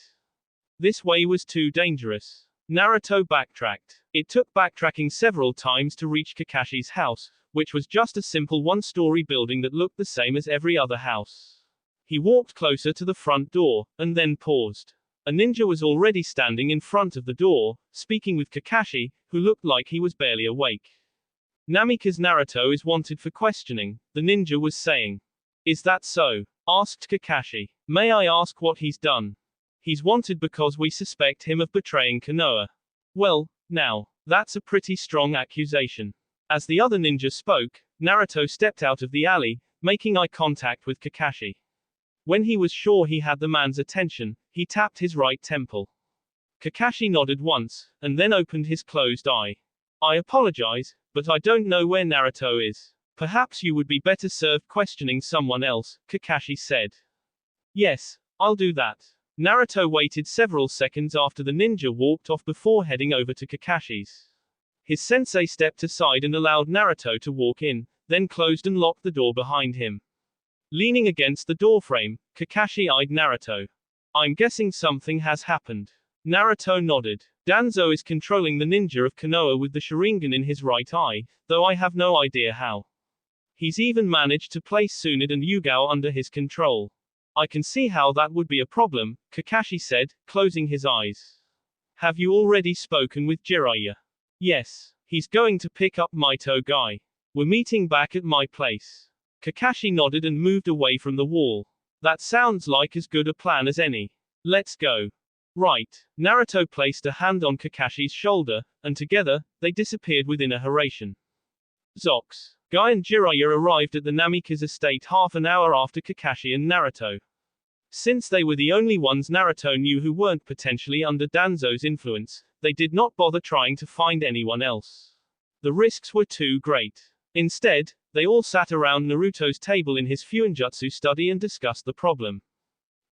This way was too dangerous. Naruto backtracked. It took backtracking several times to reach Kakashi's house, which was just a simple one-story building that looked the same as every other house. He walked closer to the front door, and then paused. A ninja was already standing in front of the door, speaking with Kakashi, who looked like he was barely awake. "Namikaze Naruto is wanted for questioning," the ninja was saying. "Is that so?" asked Kakashi. "May I ask what he's done?" "He's wanted because we suspect him of betraying Konoha." "Well, now, that's a pretty strong accusation." As the other ninja spoke, Naruto stepped out of the alley, making eye contact with Kakashi. When he was sure he had the man's attention, he tapped his right temple. Kakashi nodded once, and then opened his closed eye. "I apologize, but I don't know where Naruto is. Perhaps you would be better served questioning someone else," Kakashi said. "Yes, I'll do that." Naruto waited several seconds after the ninja walked off before heading over to Kakashi's. His sensei stepped aside and allowed Naruto to walk in, then closed and locked the door behind him. Leaning against the doorframe, Kakashi eyed Naruto. "I'm guessing something has happened." Naruto nodded. "Danzo is controlling the ninja of Konoha with the Sharingan in his right eye, though I have no idea how." He's even managed to place Tsunade and Yugao under his control. I can see how that would be a problem, Kakashi said, closing his eyes. Have you already spoken with Jiraiya? Yes. He's going to pick up Mito Guy. We're meeting back at my place. Kakashi nodded and moved away from the wall. That sounds like as good a plan as any. Let's go. Right. Naruto placed a hand on Kakashi's shoulder, and together, they disappeared within a Hiraishin. Zox. Guy and Jiraiya arrived at the Namikaze estate half an hour after Kakashi and Naruto. Since they were the only ones Naruto knew who weren't potentially under Danzo's influence, they did not bother trying to find anyone else. The risks were too great. Instead, they all sat around Naruto's table in his Fuinjutsu study and discussed the problem.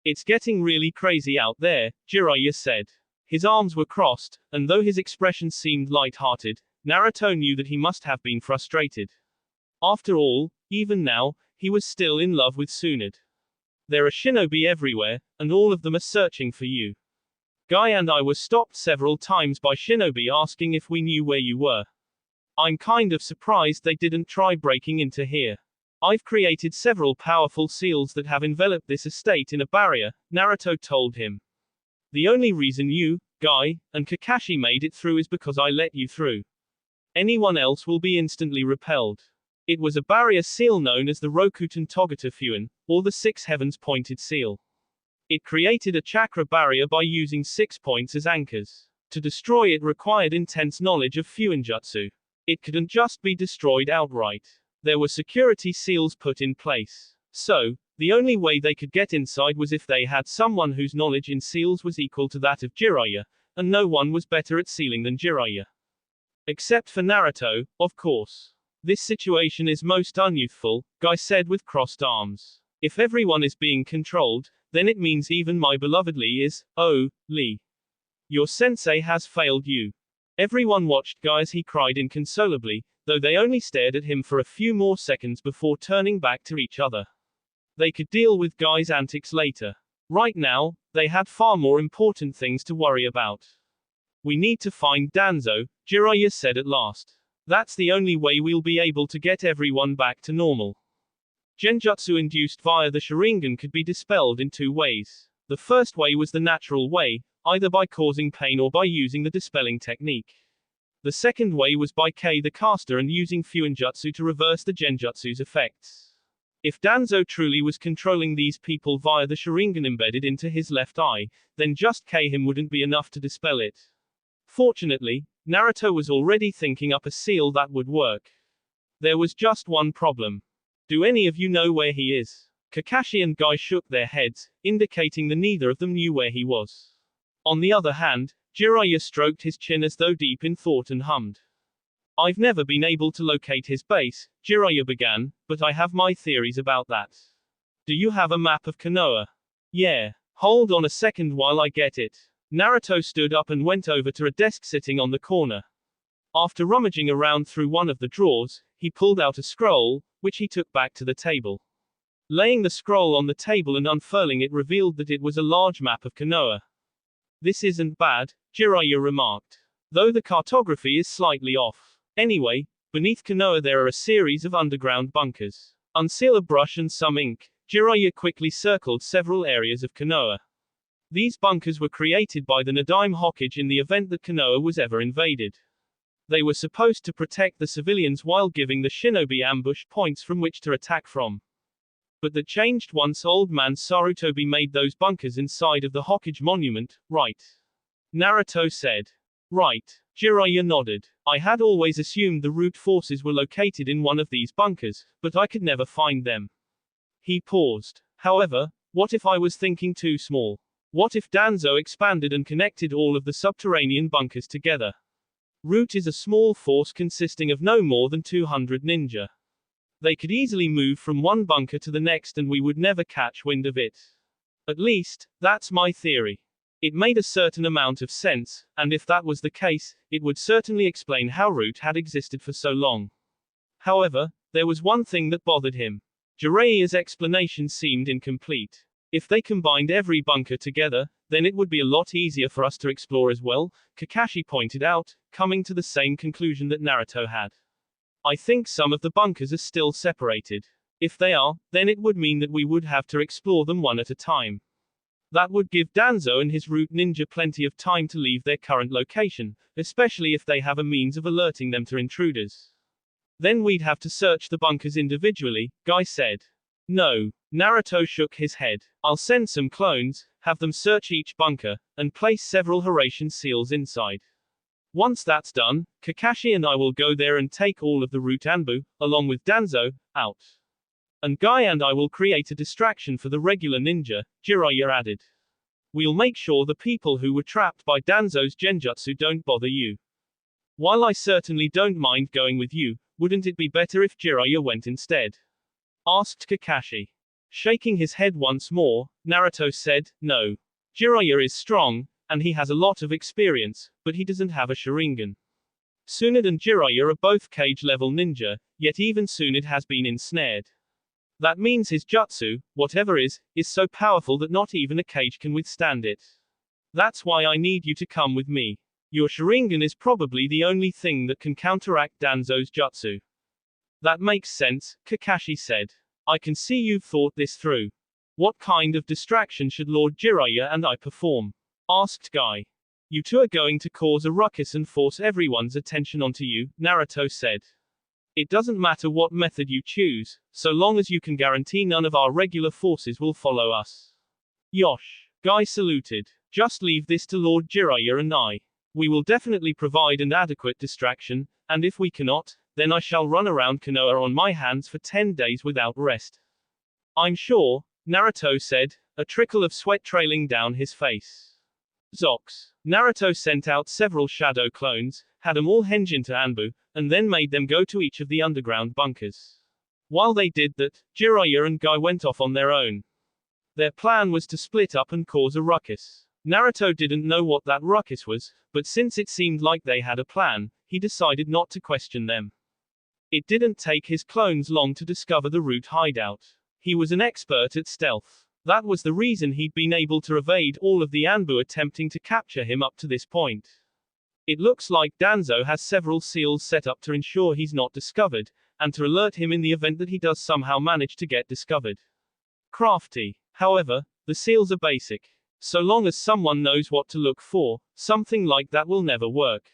It's getting really crazy out there, Jiraiya said. His arms were crossed, and though his expression seemed light-hearted, Naruto knew that he must have been frustrated. After all, even now, he was still in love with Tsunade. There are shinobi everywhere, and all of them are searching for you. Guy and I were stopped several times by shinobi asking if we knew where you were. I'm kind of surprised they didn't try breaking into here. I've created several powerful seals that have enveloped this estate in a barrier, Naruto told him. The only reason you, Guy, and Kakashi made it through is because I let you through. Anyone else will be instantly repelled. It was a barrier seal known as the Rokuten Togata Fuin, or the Six Heavens Pointed Seal. It created a chakra barrier by using 6 points as anchors. To destroy it required intense knowledge of Fuinjutsu. It couldn't just be destroyed outright. There were security seals put in place. So, the only way they could get inside was if they had someone whose knowledge in seals was equal to that of Jiraiya, and no one was better at sealing than Jiraiya. Except for Naruto, of course. This situation is most unyouthful, Guy said with crossed arms. If everyone is being controlled, then it means even my beloved Lee is, oh, Lee. Your sensei has failed you. Everyone watched Guy as he cried inconsolably, though they only stared at him for a few more seconds before turning back to each other. They could deal with Guy's antics later. Right now, they had far more important things to worry about. We need to find Danzo, Jiraiya said at last. That's the only way we'll be able to get everyone back to normal. Genjutsu induced via the Sharingan could be dispelled in 2 ways. The first way was the natural way, either by causing pain or by using the dispelling technique. The second way was by K the caster and using Fuinjutsu to reverse the Genjutsu's effects. If Danzo truly was controlling these people via the Sharingan embedded into his left eye, then just K him wouldn't be enough to dispel it. Fortunately, Naruto was already thinking up a seal that would work. There was just one problem. Do any of you know where he is? Kakashi and Guy shook their heads, indicating that neither of them knew where he was. On the other hand, Jiraiya stroked his chin as though deep in thought and hummed. I've never been able to locate his base, Jiraiya began, but I have my theories about that. Do you have a map of Konoha? Yeah. Hold on a second while I get it. Naruto stood up and went over to a desk sitting on the corner. After rummaging around through one of the drawers, he pulled out a scroll, which he took back to the table. Laying the scroll on the table and unfurling it revealed that it was a large map of Konoha. This isn't bad, Jiraiya remarked. Though the cartography is slightly off. Anyway, beneath Konoha there are a series of underground bunkers. Unseal a brush and some ink, Jiraiya quickly circled several areas of Konoha. These bunkers were created by the Nadaime Hokage in the event that Konoha was ever invaded. They were supposed to protect the civilians while giving the shinobi ambush points from which to attack from. But that changed once old man Sarutobi made those bunkers inside of the Hokage monument, right? Naruto said. Right. Jiraiya nodded. I had always assumed the root forces were located in one of these bunkers, but I could never find them. He paused. However, what if I was thinking too small? What if Danzo expanded and connected all of the subterranean bunkers together? Root is a small force consisting of no more than 200 ninja. They could easily move from one bunker to the next and we would never catch wind of it. At least, that's my theory. It made a certain amount of sense, and if that was the case, it would certainly explain how Root had existed for so long. However, there was one thing that bothered him. Jiraiya's explanation seemed incomplete. If they combined every bunker together, then it would be a lot easier for us to explore as well, Kakashi pointed out, coming to the same conclusion that Naruto had. I think some of the bunkers are still separated. If they are, then it would mean that we would have to explore them one at a time. That would give Danzo and his root ninja plenty of time to leave their current location, especially if they have a means of alerting them to intruders. Then we'd have to search the bunkers individually, Guy said. No. Naruto shook his head. I'll send some clones, have them search each bunker, and place several Horatian seals inside. Once that's done, Kakashi and I will go there and take all of the root Anbu, along with Danzo, out. And Guy and I will create a distraction for the regular ninja, Jiraiya added. We'll make sure the people who were trapped by Danzo's genjutsu don't bother you. While I certainly don't mind going with you, wouldn't it be better if Jiraiya went instead? Asked Kakashi. Shaking his head once more, Naruto said, no. Jiraiya is strong, and he has a lot of experience, but he doesn't have a Sharingan. Tsunade and Jiraiya are both cage-level ninja, yet even Tsunade has been ensnared. That means his jutsu, whatever is so powerful that not even a cage can withstand it. That's why I need you to come with me. Your Sharingan is probably the only thing that can counteract Danzo's jutsu. That makes sense, Kakashi said. I can see you've thought this through. What kind of distraction should Lord Jiraiya and I perform? Asked Guy. You two are going to cause a ruckus and force everyone's attention onto you, Naruto said. It doesn't matter what method you choose, so long as you can guarantee none of our regular forces will follow us. Yosh. Guy saluted. Just leave this to Lord Jiraiya and I. We will definitely provide an adequate distraction, and if we cannot, then I shall run around Konoha on my hands for 10 days without rest. I'm sure, Naruto said, a trickle of sweat trailing down his face. Zox. Naruto sent out several shadow clones, had them all henge into Anbu, and then made them go to each of the underground bunkers. While they did that, Jiraiya and Guy went off on their own. Their plan was to split up and cause a ruckus. Naruto didn't know what that ruckus was, but since it seemed like they had a plan, he decided not to question them. It didn't take his clones long to discover the root hideout. He was an expert at stealth. That was the reason he'd been able to evade all of the Anbu attempting to capture him up to this point. It looks like Danzo has several seals set up to ensure he's not discovered, and to alert him in the event that he does somehow manage to get discovered. Crafty. However, the seals are basic. So long as someone knows what to look for, something like that will never work.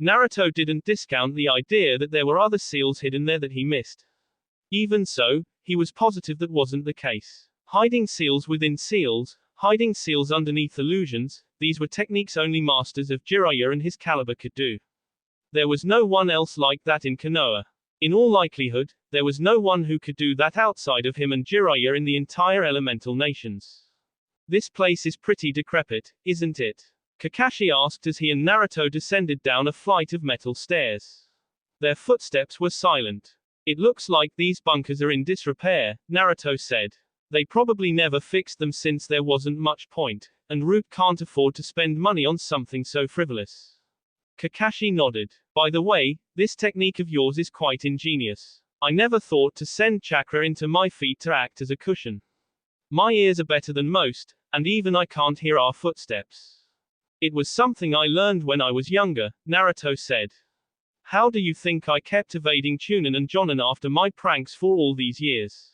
Naruto didn't discount the idea that there were other seals hidden there that he missed. Even so, he was positive that wasn't the case. Hiding seals within seals, hiding seals underneath illusions, these were techniques only masters of Jiraiya and his caliber could do. There was no one else like that in Konoha. In all likelihood, there was no one who could do that outside of him and Jiraiya in the entire elemental nations. This place is pretty decrepit, isn't it? Kakashi asked as he and Naruto descended down a flight of metal stairs. Their footsteps were silent. It looks like these bunkers are in disrepair, Naruto said. They probably never fixed them since there wasn't much point, and Root can't afford to spend money on something so frivolous. Kakashi nodded. By the way, this technique of yours is quite ingenious. I never thought to send chakra into my feet to act as a cushion. My ears are better than most, and even I can't hear our footsteps. It was something I learned when I was younger, Naruto said. How do you think I kept evading Chunin and Jonin after my pranks for all these years?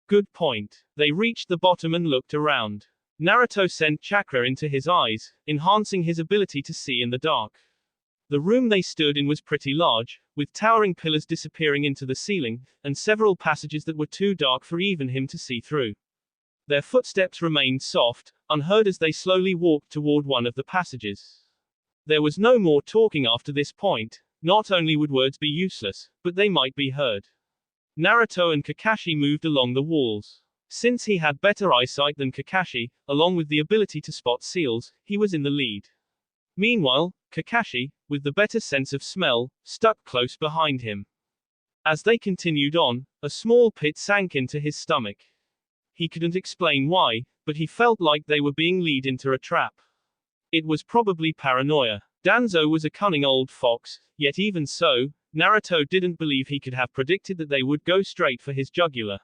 Good point. They reached the bottom and looked around. Naruto sent chakra into his eyes, enhancing his ability to see in the dark. The room they stood in was pretty large, with towering pillars disappearing into the ceiling, and several passages that were too dark for even him to see through. Their footsteps remained soft, unheard as they slowly walked toward one of the passages. There was no more talking after this point. Not only would words be useless, but they might be heard. Naruto and Kakashi moved along the walls. Since he had better eyesight than Kakashi, along with the ability to spot seals, he was in the lead. Meanwhile, Kakashi, with the better sense of smell, stuck close behind him. As they continued on, a small pit sank into his stomach. He couldn't explain why, but he felt like they were being led into a trap. It was probably paranoia. Danzo was a cunning old fox, yet even so, Naruto didn't believe he could have predicted that they would go straight for his jugular.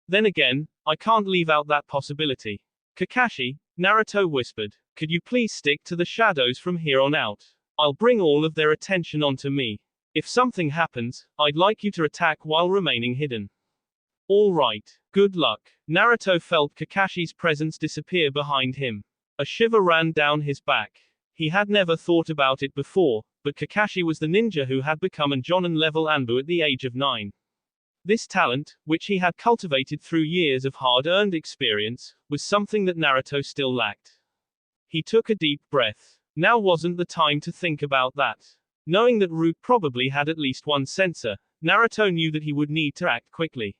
Then again, I can't leave out that possibility. Kakashi, Naruto whispered, could you please stick to the shadows from here on out? I'll bring all of their attention onto me. If something happens, I'd like you to attack while remaining hidden. All right. Good luck. Naruto felt Kakashi's presence disappear behind him. A shiver ran down his back. He had never thought about it before, but Kakashi was the ninja who had become an Jonin-level Anbu at the age of 9. This talent, which he had cultivated through years of hard-earned experience, was something that Naruto still lacked. He took a deep breath. Now wasn't the time to think about that. Knowing that Root probably had at least one sensor, Naruto knew that he would need to act quickly.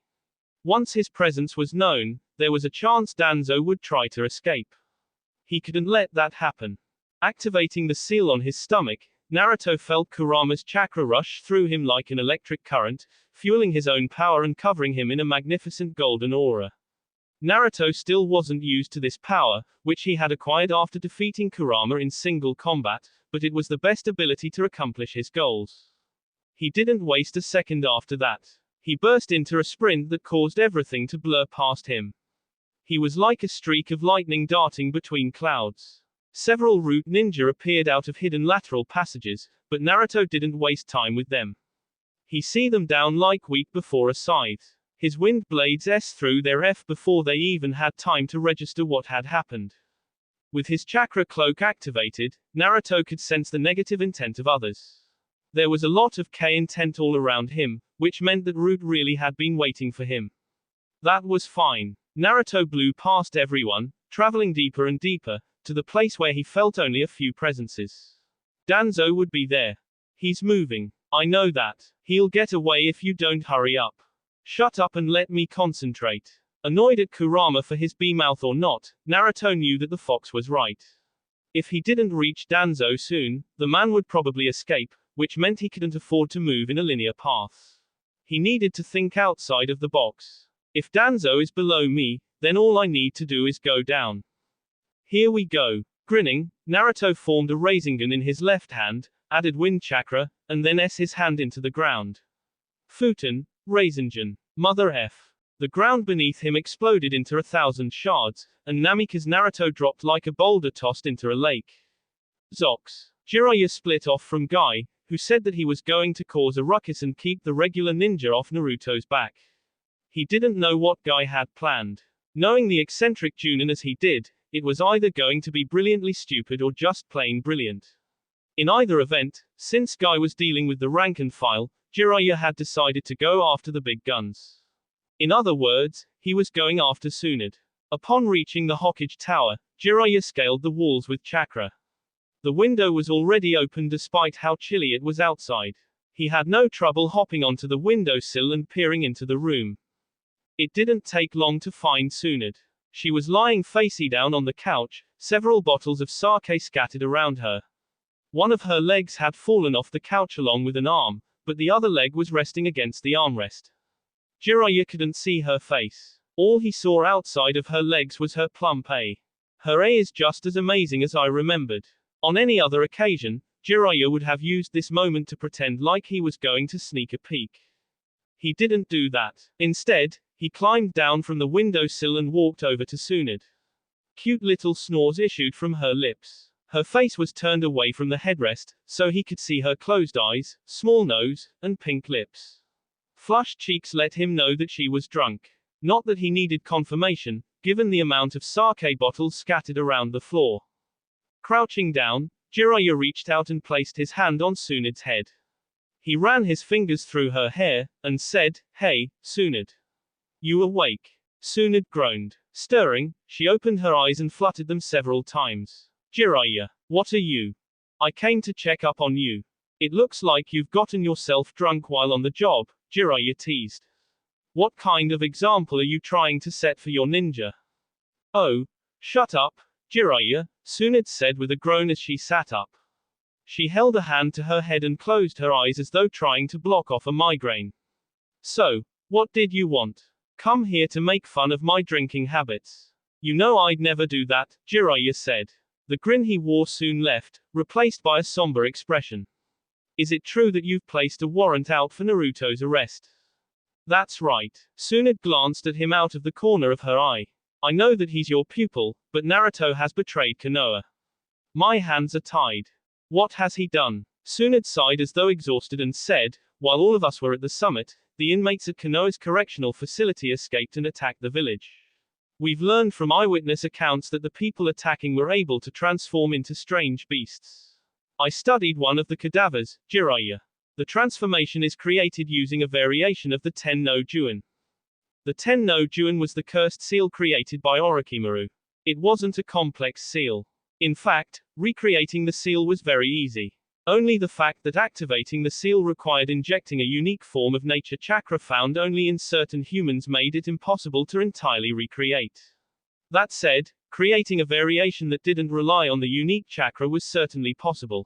Once his presence was known, there was a chance Danzo would try to escape. He couldn't let that happen. Activating the seal on his stomach, Naruto felt Kurama's chakra rush through him like an electric current, fueling his own power and covering him in a magnificent golden aura. Naruto still wasn't used to this power, which he had acquired after defeating Kurama in single combat, but it was the best ability to accomplish his goals. He didn't waste a second after that. He burst into a sprint that caused everything to blur past him. He was like a streak of lightning darting between clouds. Several Root ninja appeared out of hidden lateral passages, but Naruto didn't waste time with them. He see them down like wheat before a scythe. His wind blades through their F before they even had time to register what had happened. With his chakra cloak activated, Naruto could sense the negative intent of others. There was a lot of K intent all around him, which meant that Root really had been waiting for him. That was fine. Naruto blew past everyone, traveling deeper and deeper, to the place where he felt only a few presences. Danzo would be there. He's moving. I know that. He'll get away if you don't hurry up. Shut up and let me concentrate. Annoyed at Kurama for his B-mouth or not, Naruto knew that the fox was right. If he didn't reach Danzo soon, the man would probably escape, which meant he couldn't afford to move in a linear path. He needed to think outside of the box. If Danzo is below me, then all I need to do is go down. Here we go. Grinning, Naruto formed a Rasengan in his left hand, added wind chakra, and then his hand into the ground. Futen, Rasengan. Mother F. The ground beneath him exploded into 1,000 shards, and Namikaze Naruto dropped like a boulder tossed into a lake. Zox. Jiraiya split off from Guy, who said that he was going to cause a ruckus and keep the regular ninja off Naruto's back. He didn't know what Guy had planned. Knowing the eccentric Junin as he did, it was either going to be brilliantly stupid or just plain brilliant. In either event, since Guy was dealing with the rank and file, Jiraiya had decided to go after the big guns. In other words, he was going after Tsunade. Upon reaching the Hokage Tower, Jiraiya scaled the walls with chakra. The window was already open despite how chilly it was outside. He had no trouble hopping onto the windowsill and peering into the room. It didn't take long to find Tsunade. She was lying face down on the couch, several bottles of sake scattered around her. One of her legs had fallen off the couch along with an arm, but the other leg was resting against the armrest. Jiraiya couldn't see her face. All he saw outside of her legs was her plump A. Her A is just as amazing as I remembered. On any other occasion, Jiraiya would have used this moment to pretend like he was going to sneak a peek. He didn't do that. Instead, he climbed down from the windowsill and walked over to Tsunade. Cute little snores issued from her lips. Her face was turned away from the headrest, so he could see her closed eyes, small nose, and pink lips. Flushed cheeks let him know that she was drunk. Not that he needed confirmation, given the amount of sake bottles scattered around the floor. Crouching down, Jiraiya reached out and placed his hand on Tsunade's head. He ran his fingers through her hair, and said, "Hey, Tsunade. You awake?" Tsunade groaned. Stirring, she opened her eyes and fluttered them several times. "Jiraiya, what are you?" "I came to check up on you. It looks like you've gotten yourself drunk while on the job," Jiraiya teased. "What kind of example are you trying to set for your ninja?" "Oh, shut up, Jiraiya," Tsunade said with a groan as she sat up. She held a hand to her head and closed her eyes as though trying to block off a migraine. "So, what did you want? Come here to make fun of my drinking habits?" "You know I'd never do that," Jiraiya said. The grin he wore soon left, replaced by a somber expression. "Is it true that you've placed a warrant out for Naruto's arrest?" "That's right." Tsunade glanced at him out of the corner of her eye. "I know that he's your pupil, but Naruto has betrayed Konoha. My hands are tied." "What has he done?" Tsunade sighed as though exhausted and said, while all of us were at the summit, the inmates at Konoha's correctional facility escaped and attacked the village. We've learned from eyewitness accounts that the people attacking were able to transform into strange beasts. I studied one of the cadavers, Jiraiya. The transformation is created using a variation of the Ten-no-Juin. The Ten-no-Juin was the cursed seal created by Orochimaru. It wasn't a complex seal. In fact, recreating the seal was very easy. Only the fact that activating the seal required injecting a unique form of nature chakra found only in certain humans made it impossible to entirely recreate. That said, creating a variation that didn't rely on the unique chakra was certainly possible.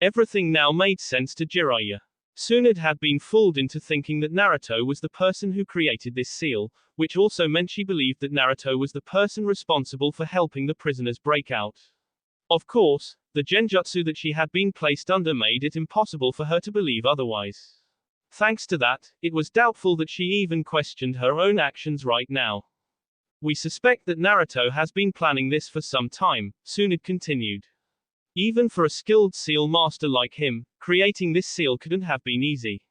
Everything now made sense to Jiraiya. Tsunade had been fooled into thinking that Naruto was the person who created this seal, which also meant she believed that Naruto was the person responsible for helping the prisoners break out. Of course, the genjutsu that she had been placed under made it impossible for her to believe otherwise. Thanks to that, it was doubtful that she even questioned her own actions right now. We suspect that Naruto has been planning this for some time, Tsunade continued. Even for a skilled seal master like him, creating this seal couldn't have been easy.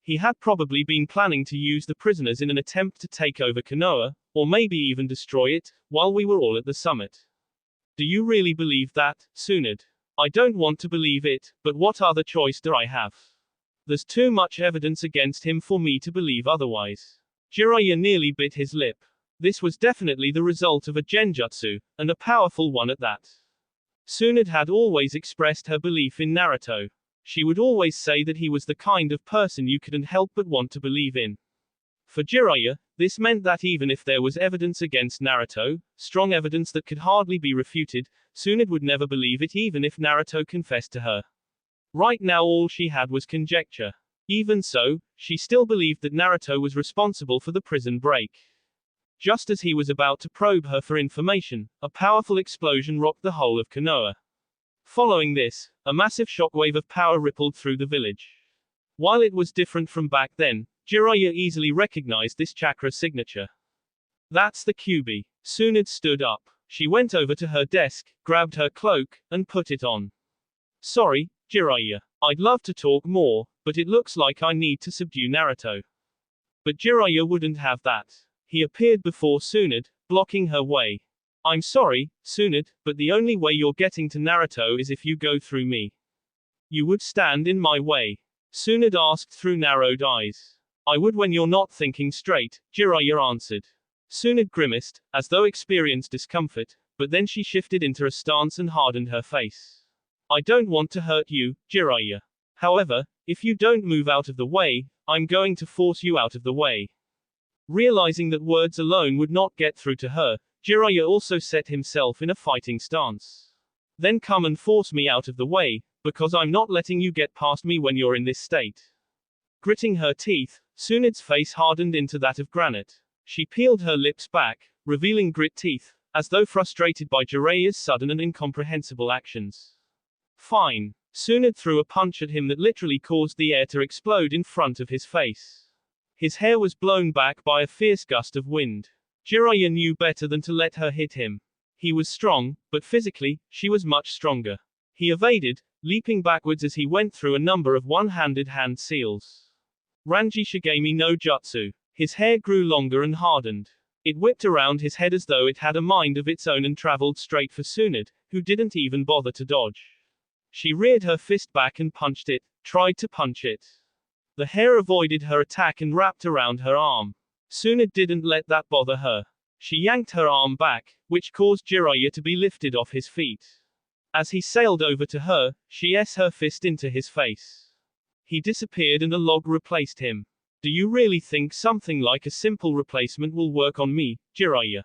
He had probably been planning to use the prisoners in an attempt to take over Konoha, or maybe even destroy it, while we were all at the summit. Do you really believe that, Tsunade? I don't want to believe it, but what other choice do I have? There's too much evidence against him for me to believe otherwise. Jiraiya nearly bit his lip. This was definitely the result of a genjutsu, and a powerful one at that. Tsunade had always expressed her belief in Naruto. She would always say that he was the kind of person you couldn't help but want to believe in. For Jiraiya, this meant that even if there was evidence against Naruto, strong evidence that could hardly be refuted, Tsunade would never believe it even if Naruto confessed to her. Right now all she had was conjecture. Even so, she still believed that Naruto was responsible for the prison break. Just as he was about to probe her for information, a powerful explosion rocked the whole of Konoha. Following this, a massive shockwave of power rippled through the village. While it was different from back then, Jiraiya easily recognized this chakra signature. That's the Kyuubi. Tsunade stood up. She went over to her desk, grabbed her cloak, and put it on. Sorry, Jiraiya. I'd love to talk more, but it looks like I need to subdue Naruto. But Jiraiya wouldn't have that. He appeared before Tsunade, blocking her way. I'm sorry, Tsunade, but the only way you're getting to Naruto is if you go through me. You would stand in my way? Tsunade asked through narrowed eyes. I would when you're not thinking straight, Jiraiya answered. Tsunade grimaced, as though experienced discomfort, but then she shifted into a stance and hardened her face. I don't want to hurt you, Jiraiya. However, if you don't move out of the way, I'm going to force you out of the way. Realizing that words alone would not get through to her, Jiraiya also set himself in a fighting stance. Then come and force me out of the way, because I'm not letting you get past me when you're in this state. Gritting her teeth, Tsunade's face hardened into that of granite. She peeled her lips back, revealing grit teeth, as though frustrated by Jiraiya's sudden and incomprehensible actions. Fine. Tsunade threw a punch at him that literally caused the air to explode in front of his face. His hair was blown back by a fierce gust of wind. Jiraiya knew better than to let her hit him. He was strong, but physically, she was much stronger. He evaded, leaping backwards as he went through a number of one-handed hand seals. Ranji Shigami no Jutsu. His hair grew longer and hardened. It whipped around his head as though it had a mind of its own and traveled straight for Tsunade, who didn't even bother to dodge. She reared her fist back and punched it, tried to punch it. The hair avoided her attack and wrapped around her arm. Tsunade didn't let that bother her. She yanked her arm back, which caused Jiraiya to be lifted off his feet. As he sailed over to her, she s her fist into his face. He disappeared and a log replaced him. Do you really think something like a simple replacement will work on me, Jiraiya?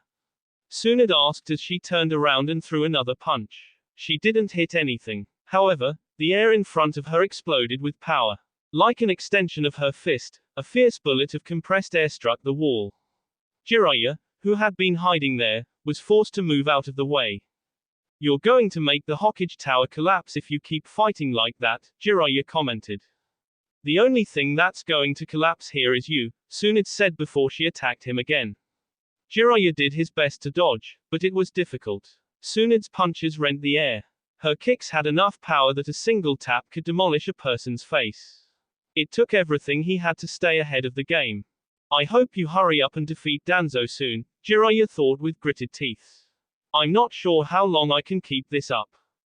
Tsunade asked as she turned around and threw another punch. She didn't hit anything. However, the air in front of her exploded with power. Like an extension of her fist, a fierce bullet of compressed air struck the wall. Jiraiya, who had been hiding there, was forced to move out of the way. You're going to make the Hokage Tower collapse if you keep fighting like that, Jiraiya commented. The only thing that's going to collapse here is you, Tsunade said before she attacked him again. Jiraiya did his best to dodge, but it was difficult. Tsunade's punches rent the air. Her kicks had enough power that a single tap could demolish a person's face. It took everything he had to stay ahead of the game. I hope you hurry up and defeat Danzo soon, Jiraiya thought with gritted teeth. I'm not sure how long I can keep this up.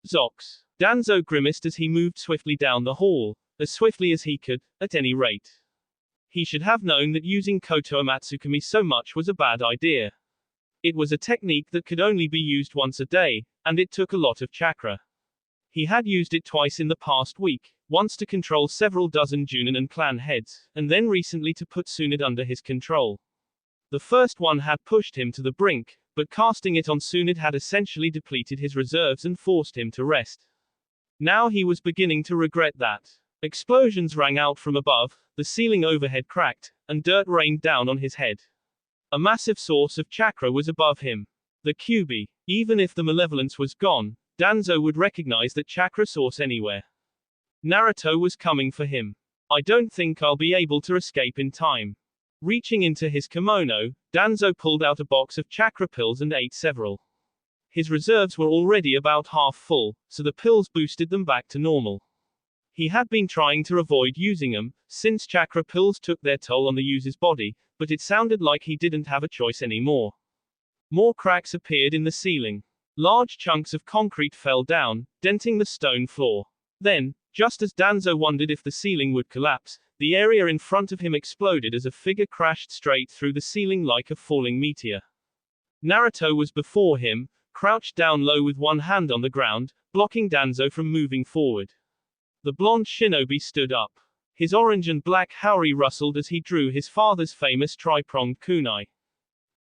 Zox. Danzo grimaced as he moved swiftly down the hall, as swiftly as he could, at any rate. He should have known that using Koto Amatsukami so much was a bad idea. It was a technique that could only be used once a day, and it took a lot of chakra. He had used it twice in the past week, once to control several dozen Junin and clan heads, and then recently to put Tsunade under his control. The first one had pushed him to the brink, but casting it on Tsunade had essentially depleted his reserves and forced him to rest. Now he was beginning to regret that. Explosions rang out from above, the ceiling overhead cracked, and dirt rained down on his head. A massive source of chakra was above him. The Kyuubi. Even if the malevolence was gone, Danzo would recognize that chakra source anywhere. Naruto was coming for him. I don't think I'll be able to escape in time. Reaching into his kimono, Danzo pulled out a box of chakra pills and ate several. His reserves were already about half full, so the pills boosted them back to normal. He had been trying to avoid using them, since chakra pills took their toll on the user's body, but it sounded like he didn't have a choice anymore. More cracks appeared in the ceiling. Large chunks of concrete fell down, denting the stone floor. Then, just as Danzo wondered if the ceiling would collapse, the area in front of him exploded as a figure crashed straight through the ceiling like a falling meteor. Naruto was before him, crouched down low with one hand on the ground, blocking Danzo from moving forward. The blonde shinobi stood up. His orange and black haori rustled as he drew his father's famous tri-pronged kunai.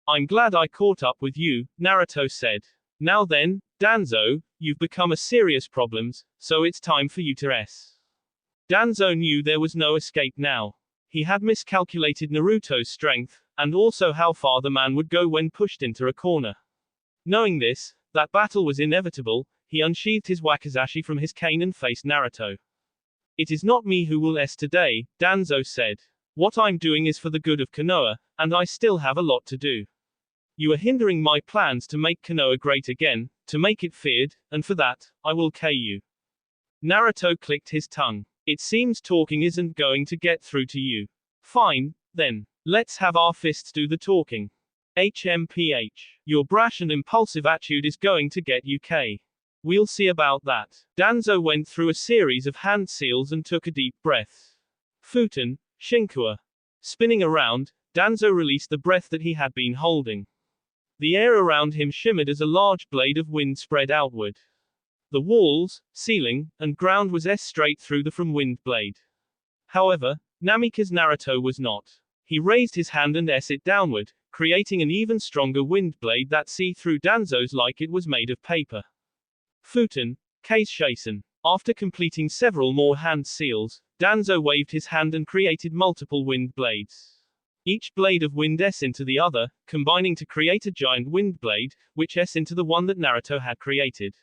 I'm glad I caught up with you, Naruto said. Now then, Danzo, you've become a serious problem, so it's time for you to rest. Danzo knew there was no escape now. He had miscalculated Naruto's strength, and also how far the man would go when pushed into a corner. Knowing this, that battle was inevitable, he unsheathed his wakizashi from his cane and faced Naruto. It is not me who will rest today, Danzo said. What I'm doing is for the good of Konoha, and I still have a lot to do. You are hindering my plans to make Konoha great again, to make it feared, and for that, I will kill you. Naruto clicked his tongue. It seems talking isn't going to get through to you. Fine, then. Let's have our fists do the talking. HMPH. Your brash and impulsive attitude is going to get you killed. We'll see about that. Danzo went through a series of hand seals and took a deep breath. Futen, Shinkua. Spinning around, Danzo released the breath that he had been holding. The air around him shimmered as a large blade of wind spread outward. The walls, ceiling, and ground was straight through the from wind blade. However, Namikaze Naruto was not. He raised his hand and it downward, creating an even stronger wind blade that see-through Danzo's like it was made of paper. Futen, Case Shaisen. After completing several more hand seals, Danzo waved his hand and created multiple wind blades. Each blade of wind into the other, combining to create a giant wind blade, which into the one that Naruto had created.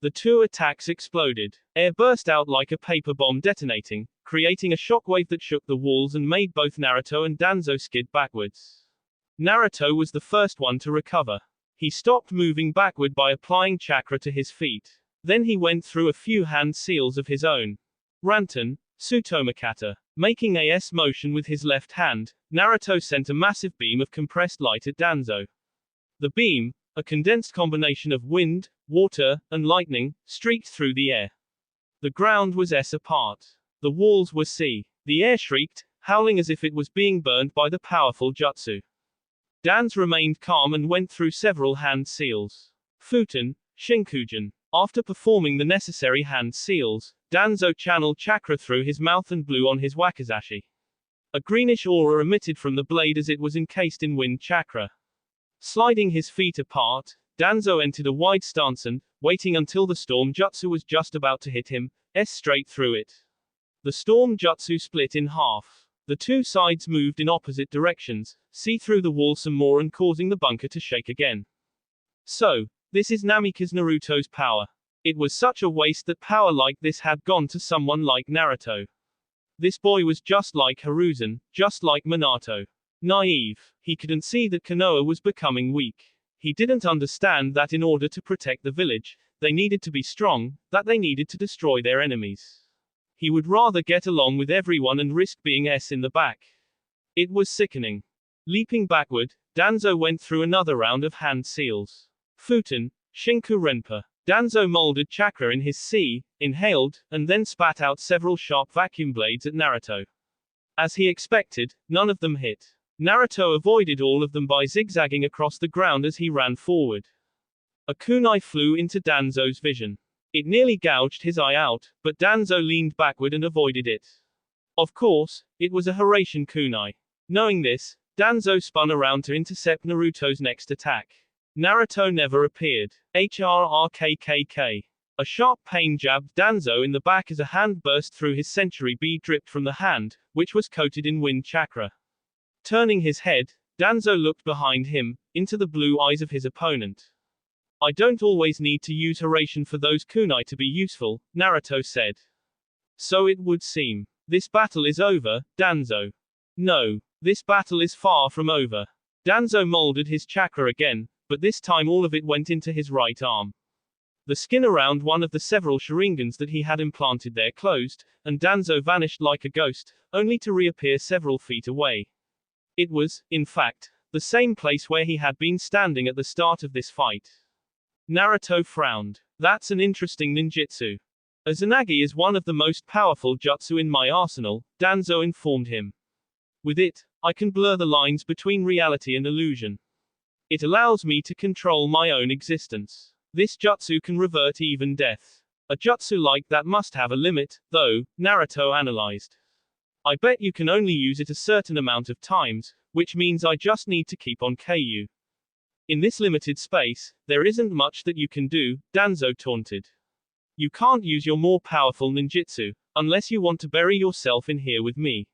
The two attacks exploded. Air burst out like a paper bomb detonating, creating a shockwave that shook the walls and made both Naruto and Danzo skid backwards. Naruto was the first one to recover. He stopped moving backward by applying chakra to his feet. Then he went through a few hand seals of his own. Ranton, Tsutomakata. Making a S motion with his left hand, Naruto sent a massive beam of compressed light at Danzo. The beam, a condensed combination of wind, water, and lightning, streaked through the air. The ground was apart. The walls were sea. The air shrieked, howling as if it was being burned by the powerful jutsu. Danzo remained calm and went through several hand seals. Futen, Shinkugen. After performing the necessary hand seals, Danzo channeled chakra through his mouth and blew on his wakizashi. A greenish aura emitted from the blade as it was encased in wind chakra. Sliding his feet apart, Danzo entered a wide stance and, waiting until the storm jutsu was just about to hit him, straight through it. The storm jutsu split in half. The two sides moved in opposite directions, see through the wall some more and causing the bunker to shake again. So, this is Namikaze Naruto's power. It was such a waste that power like this had gone to someone like Naruto. This boy was just like Hiruzen, just like Minato. Naive. He couldn't see that Konoha was becoming weak. He didn't understand that in order to protect the village, they needed to be strong, that they needed to destroy their enemies. He would rather get along with everyone and risk being S in the back. It was sickening. Leaping backward, Danzo went through another round of hand seals. Futen, Shinku Renpa. Danzo molded chakra in his C, inhaled, and then spat out several sharp vacuum blades at Naruto. As he expected, none of them hit. Naruto avoided all of them by zigzagging across the ground as he ran forward. A kunai flew into Danzo's vision. It nearly gouged his eye out, but Danzo leaned backward and avoided it. Of course, it was a Hiraishin kunai. Knowing this, Danzo spun around to intercept Naruto's next attack. Naruto never appeared. HRRKKK. A sharp pain jabbed Danzo in the back as a hand burst through his century B dripped from the hand, which was coated in wind chakra. Turning his head, Danzo looked behind him, into the blue eyes of his opponent. I don't always need to use Hiraishin for those kunai to be useful, Naruto said. So it would seem. This battle is over, Danzo. No. This battle is far from over. Danzo molded his chakra again, but this time all of it went into his right arm. The skin around one of the several sharingans that he had implanted there closed, and Danzo vanished like a ghost, only to reappear several feet away. It was, in fact, the same place where he had been standing at the start of this fight. Naruto frowned. That's an interesting ninjutsu. A Izanagi is one of the most powerful jutsu in my arsenal, Danzo informed him. With it, I can blur the lines between reality and illusion. It allows me to control my own existence. This jutsu can revert even death. A jutsu like that must have a limit, though, Naruto analyzed. I bet you can only use it a certain amount of times, which means I just need to keep on KU. In this limited space, there isn't much that you can do, Danzo taunted. You can't use your more powerful ninjutsu, unless you want to bury yourself in here with me.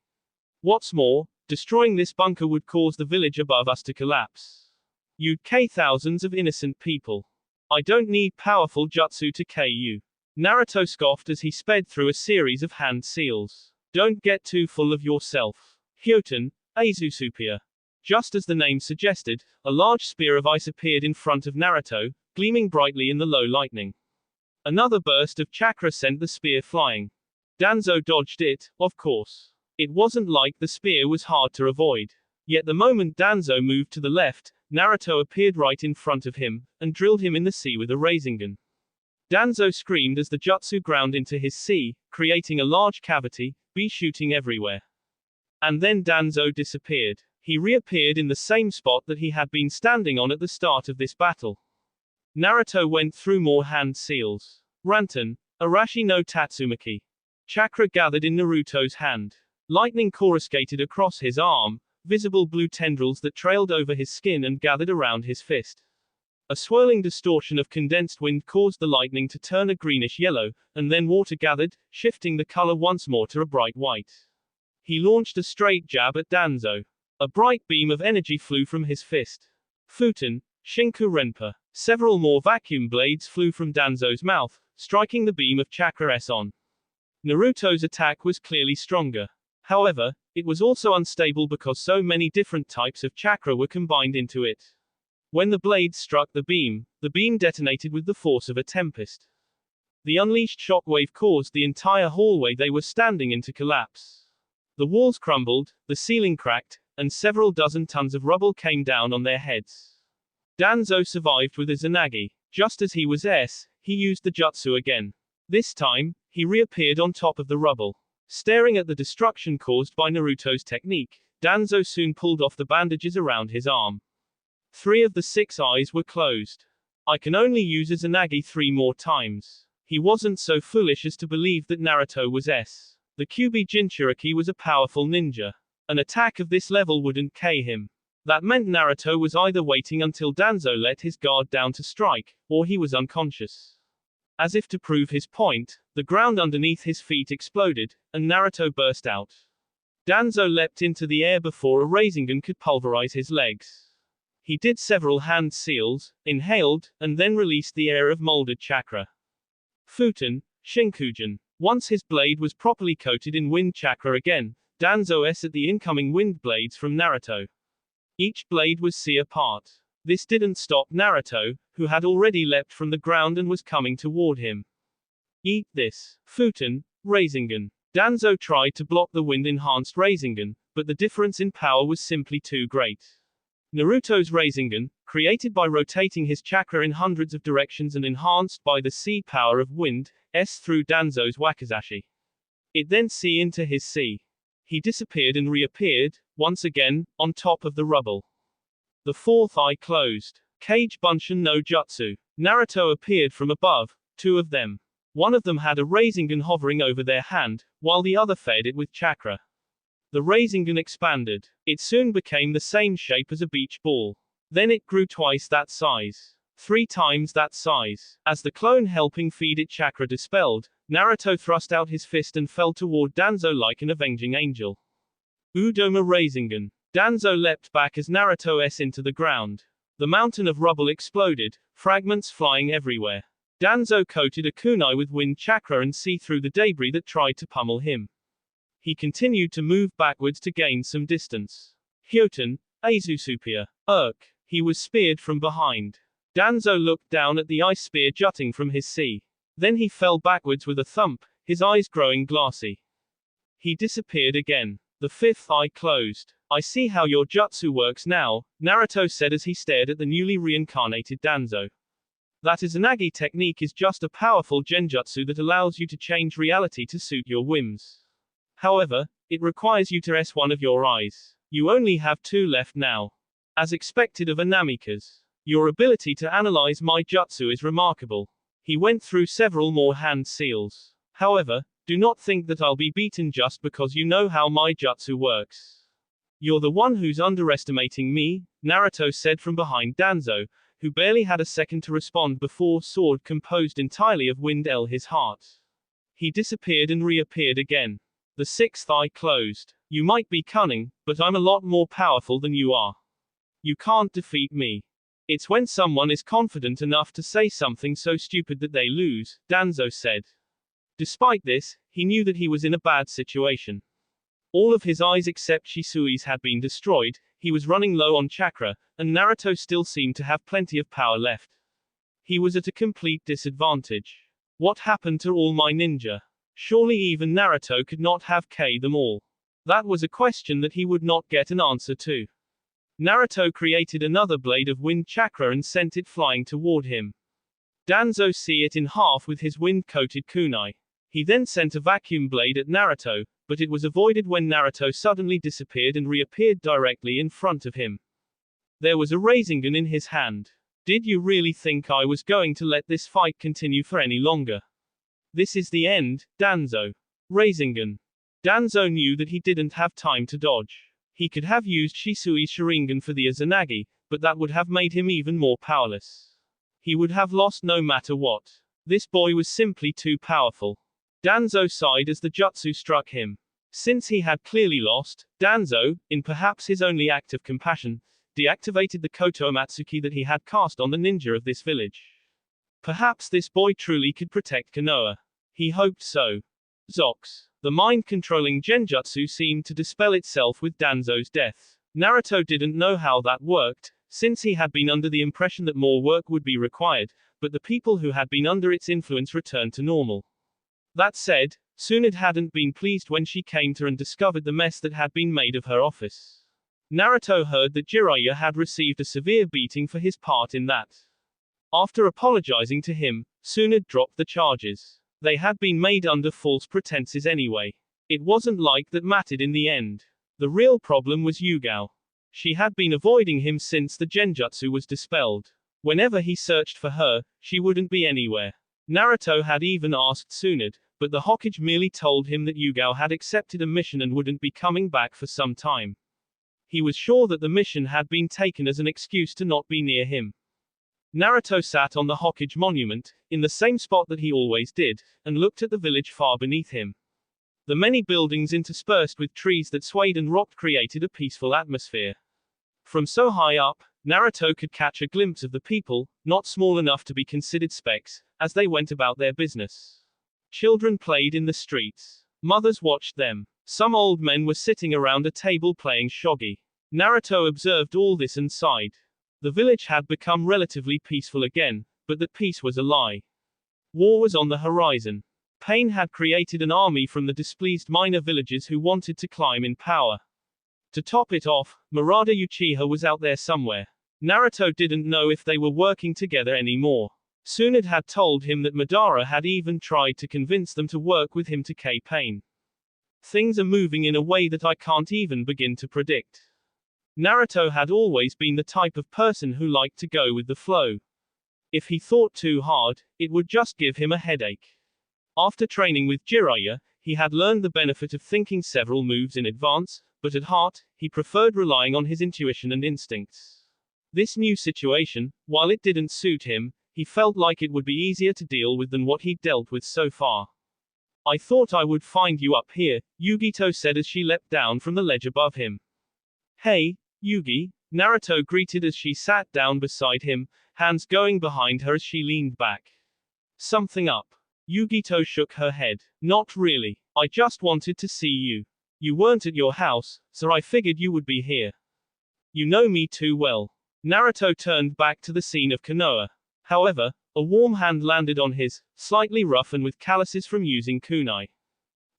What's more, destroying this bunker would cause the village above us to collapse. You'd kill thousands of innocent people. I don't need powerful jutsu to KU. Naruto scoffed as he sped through a series of hand seals. Don't get too full of yourself. Hyoten, Aizusupia. Just as the name suggested, a large spear of ice appeared in front of Naruto, gleaming brightly in the low lightning. Another burst of chakra sent the spear flying. Danzo dodged it, of course. It wasn't like the spear was hard to avoid. Yet the moment Danzo moved to the left, Naruto appeared right in front of him, and drilled him in the sea with a Rasengan. Danzo screamed as the jutsu ground into his sea, creating a large cavity, be shooting everywhere. And then Danzo disappeared. He reappeared in the same spot that he had been standing on at the start of this battle. Naruto went through more hand seals. Rantan, Arashi no Tatsumaki. Chakra gathered in Naruto's hand. Lightning coruscated across his arm, visible blue tendrils that trailed over his skin and gathered around his fist. A swirling distortion of condensed wind caused the lightning to turn a greenish yellow, and then water gathered, shifting the color once more to a bright white. He launched a straight jab at Danzo. A bright beam of energy flew from his fist. Futen, Shinku Renpa. Several more vacuum blades flew from Danzo's mouth, striking the beam of chakra S on. Naruto's attack was clearly stronger. However, it was also unstable because so many different types of chakra were combined into it. When the blades struck the beam detonated with the force of a tempest. The unleashed shockwave caused the entire hallway they were standing in to collapse. The walls crumbled, the ceiling cracked, and several dozen tons of rubble came down on their heads. Danzo survived with a Izanagi. Just as he was S, he used the jutsu again. This time, he reappeared on top of the rubble. Staring at the destruction caused by Naruto's technique, Danzo soon pulled off the bandages around his arm. 3 of the 6 eyes were closed. I can only use a Izanagi 3 more times. He wasn't so foolish as to believe that Naruto was S. The Kyuubi Jinchuriki was a powerful ninja. An attack of this level wouldn't K him. That meant Naruto was either waiting until Danzo let his guard down to strike, or he was unconscious. As if to prove his point, the ground underneath his feet exploded, and Naruto burst out. Danzo leapt into the air before a Rasengan could pulverize his legs. He did several hand seals, inhaled, and then released the air of molded chakra. Futen, Shinkujin. Once his blade was properly coated in wind chakra again, Danzo S at the incoming wind blades from Naruto. Each blade was C apart. This didn't stop Naruto, who had already leapt from the ground and was coming toward him. Eat this. Futen, Rasengan. Danzo tried to block the wind-enhanced Rasengan, but the difference in power was simply too great. Naruto's Rasengan, created by rotating his chakra in hundreds of directions and enhanced by the C power of wind, S through Danzo's wakizashi. It then C into his C. He disappeared and reappeared, once again, on top of the rubble. The fourth eye closed. Kage Bunshin no Jutsu. Naruto appeared from above, two of them. One of them had a Rasengan hovering over their hand, while the other fed it with chakra. The Rasengan expanded. It soon became the same shape as a beach ball. Then it grew twice that size. 3 times that size. As the clone helping feed it chakra dispelled, Naruto thrust out his fist and fell toward Danzo like an avenging angel. Udoma Rasengan. Danzo leapt back as Naruto S into the ground. The mountain of rubble exploded, fragments flying everywhere. Danzo coated a kunai with wind chakra and see through the debris that tried to pummel him. He continued to move backwards to gain some distance. Hyoten, Aizusupia. He was speared from behind. Danzo looked down at the ice spear jutting from his sea. Then he fell backwards with a thump, his eyes growing glassy. He disappeared again. The fifth eye closed. I see how your jutsu works now, Naruto said as he stared at the newly reincarnated Danzo. That Izanagi technique is just a powerful genjutsu that allows you to change reality to suit your whims. However, it requires you to S one of your eyes. You only have 2 left now. As expected of a Namikaze. Your ability to analyze my jutsu is remarkable. He went through several more hand seals. However, do not think that I'll be beaten just because you know how my jutsu works. You're the one who's underestimating me, Naruto said from behind Danzo, who barely had a second to respond before sword composed entirely of wind L his heart. He disappeared and reappeared again. The sixth eye closed. You might be cunning, but I'm a lot more powerful than you are. You can't defeat me. It's when someone is confident enough to say something so stupid that they lose, Danzo said. Despite this, he knew that he was in a bad situation. All of his eyes except Shisui's had been destroyed, he was running low on chakra, and Naruto still seemed to have plenty of power left. He was at a complete disadvantage. What happened to all my ninja? Surely even Naruto could not have K'd them all. That was a question that he would not get an answer to. Naruto created another blade of wind chakra and sent it flying toward him. Danzo see it in half with his wind-coated kunai. He then sent a vacuum blade at Naruto, but it was avoided when Naruto suddenly disappeared and reappeared directly in front of him. There was a Rasengan in his hand. Did you really think I was going to let this fight continue for any longer? This is the end, Danzo. Rasengan. Danzo knew that he didn't have time to dodge. He could have used Shisui's Sharingan for the Izanagi, but that would have made him even more powerless. He would have lost no matter what. This boy was simply too powerful. Danzo sighed as the jutsu struck him. Since he had clearly lost, Danzo, in perhaps his only act of compassion, deactivated the Koto Amatsuki that he had cast on the ninja of this village. Perhaps this boy truly could protect Konoha. He hoped so. Zox. The mind-controlling genjutsu seemed to dispel itself with Danzo's death. Naruto didn't know how that worked, since he had been under the impression that more work would be required, but the people who had been under its influence returned to normal. That said, Tsunade hadn't been pleased when she came to and discovered the mess that had been made of her office. Naruto heard that Jiraiya had received a severe beating for his part in that. After apologizing to him, Tsunade dropped the charges. They had been made under false pretenses anyway. It wasn't like that mattered in the end. The real problem was Yugao. She had been avoiding him since the genjutsu was dispelled. Whenever he searched for her, she wouldn't be anywhere. Naruto had even asked Tsunade, but the Hokage merely told him that Yugao had accepted a mission and wouldn't be coming back for some time. He was sure that the mission had been taken as an excuse to not be near him. Naruto sat on the Hokage monument, in the same spot that he always did, and looked at the village far beneath him. The many buildings interspersed with trees that swayed and rocked created a peaceful atmosphere. From so high up, Naruto could catch a glimpse of the people, not small enough to be considered specks, as they went about their business. Children played in the streets. Mothers watched them. Some old men were sitting around a table playing shogi. Naruto observed all this and sighed. The village had become relatively peaceful again, but that peace was a lie. War was on the horizon. Pain had created an army from the displeased minor villagers who wanted to climb in power. To top it off, Murata Uchiha was out there somewhere. Naruto didn't know if they were working together anymore. Tsunade had told him that Madara had even tried to convince them to work with him to K Pain. Things are moving in a way that I can't even begin to predict. Naruto had always been the type of person who liked to go with the flow. If he thought too hard, it would just give him a headache. After training with Jiraiya, he had learned the benefit of thinking several moves in advance, but at heart, he preferred relying on his intuition and instincts. This new situation, while it didn't suit him, he felt like it would be easier to deal with than what he'd dealt with so far. I thought I would find you up here, Yugito said as she leapt down from the ledge above him. Hey, Yugi, Naruto greeted as she sat down beside him, hands going behind her as she leaned back. Something up? Yugito shook her head. Not really. I just wanted to see you. You weren't at your house, so I figured you would be here. You know me too well. Naruto turned back to the scene of Konoha. However, a warm hand landed on his, slightly rough and with calluses from using kunai.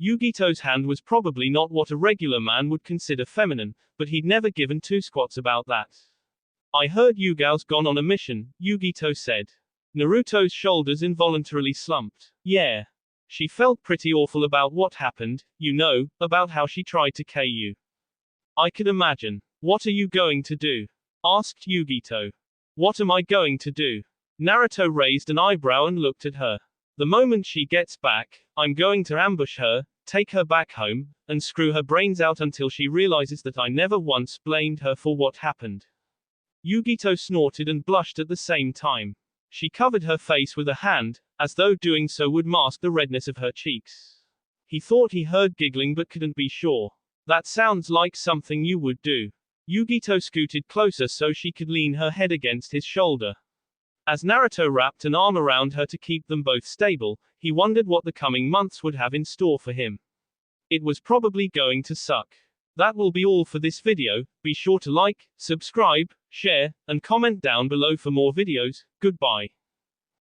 Yugito's hand was probably not what a regular man would consider feminine, but he'd never given two squats about that. I heard Yugao's gone on a mission, Yugito said. Naruto's shoulders involuntarily slumped. Yeah. She felt pretty awful about what happened, you know, about how she tried to K you. I could imagine. What are you going to do? Asked Yugito. What am I going to do? Naruto raised an eyebrow and looked at her. The moment she gets back, I'm going to ambush her, take her back home, and screw her brains out until she realizes that I never once blamed her for what happened. Yugito snorted and blushed at the same time. She covered her face with a hand, as though doing so would mask the redness of her cheeks. He thought he heard giggling but couldn't be sure. That sounds like something you would do. Yugito scooted closer so she could lean her head against his shoulder. As Naruto wrapped an arm around her to keep them both stable, he wondered what the coming months would have in store for him. It was probably going to suck. That will be all for this video. Be sure to like, subscribe, share, and comment down below for more videos. Goodbye.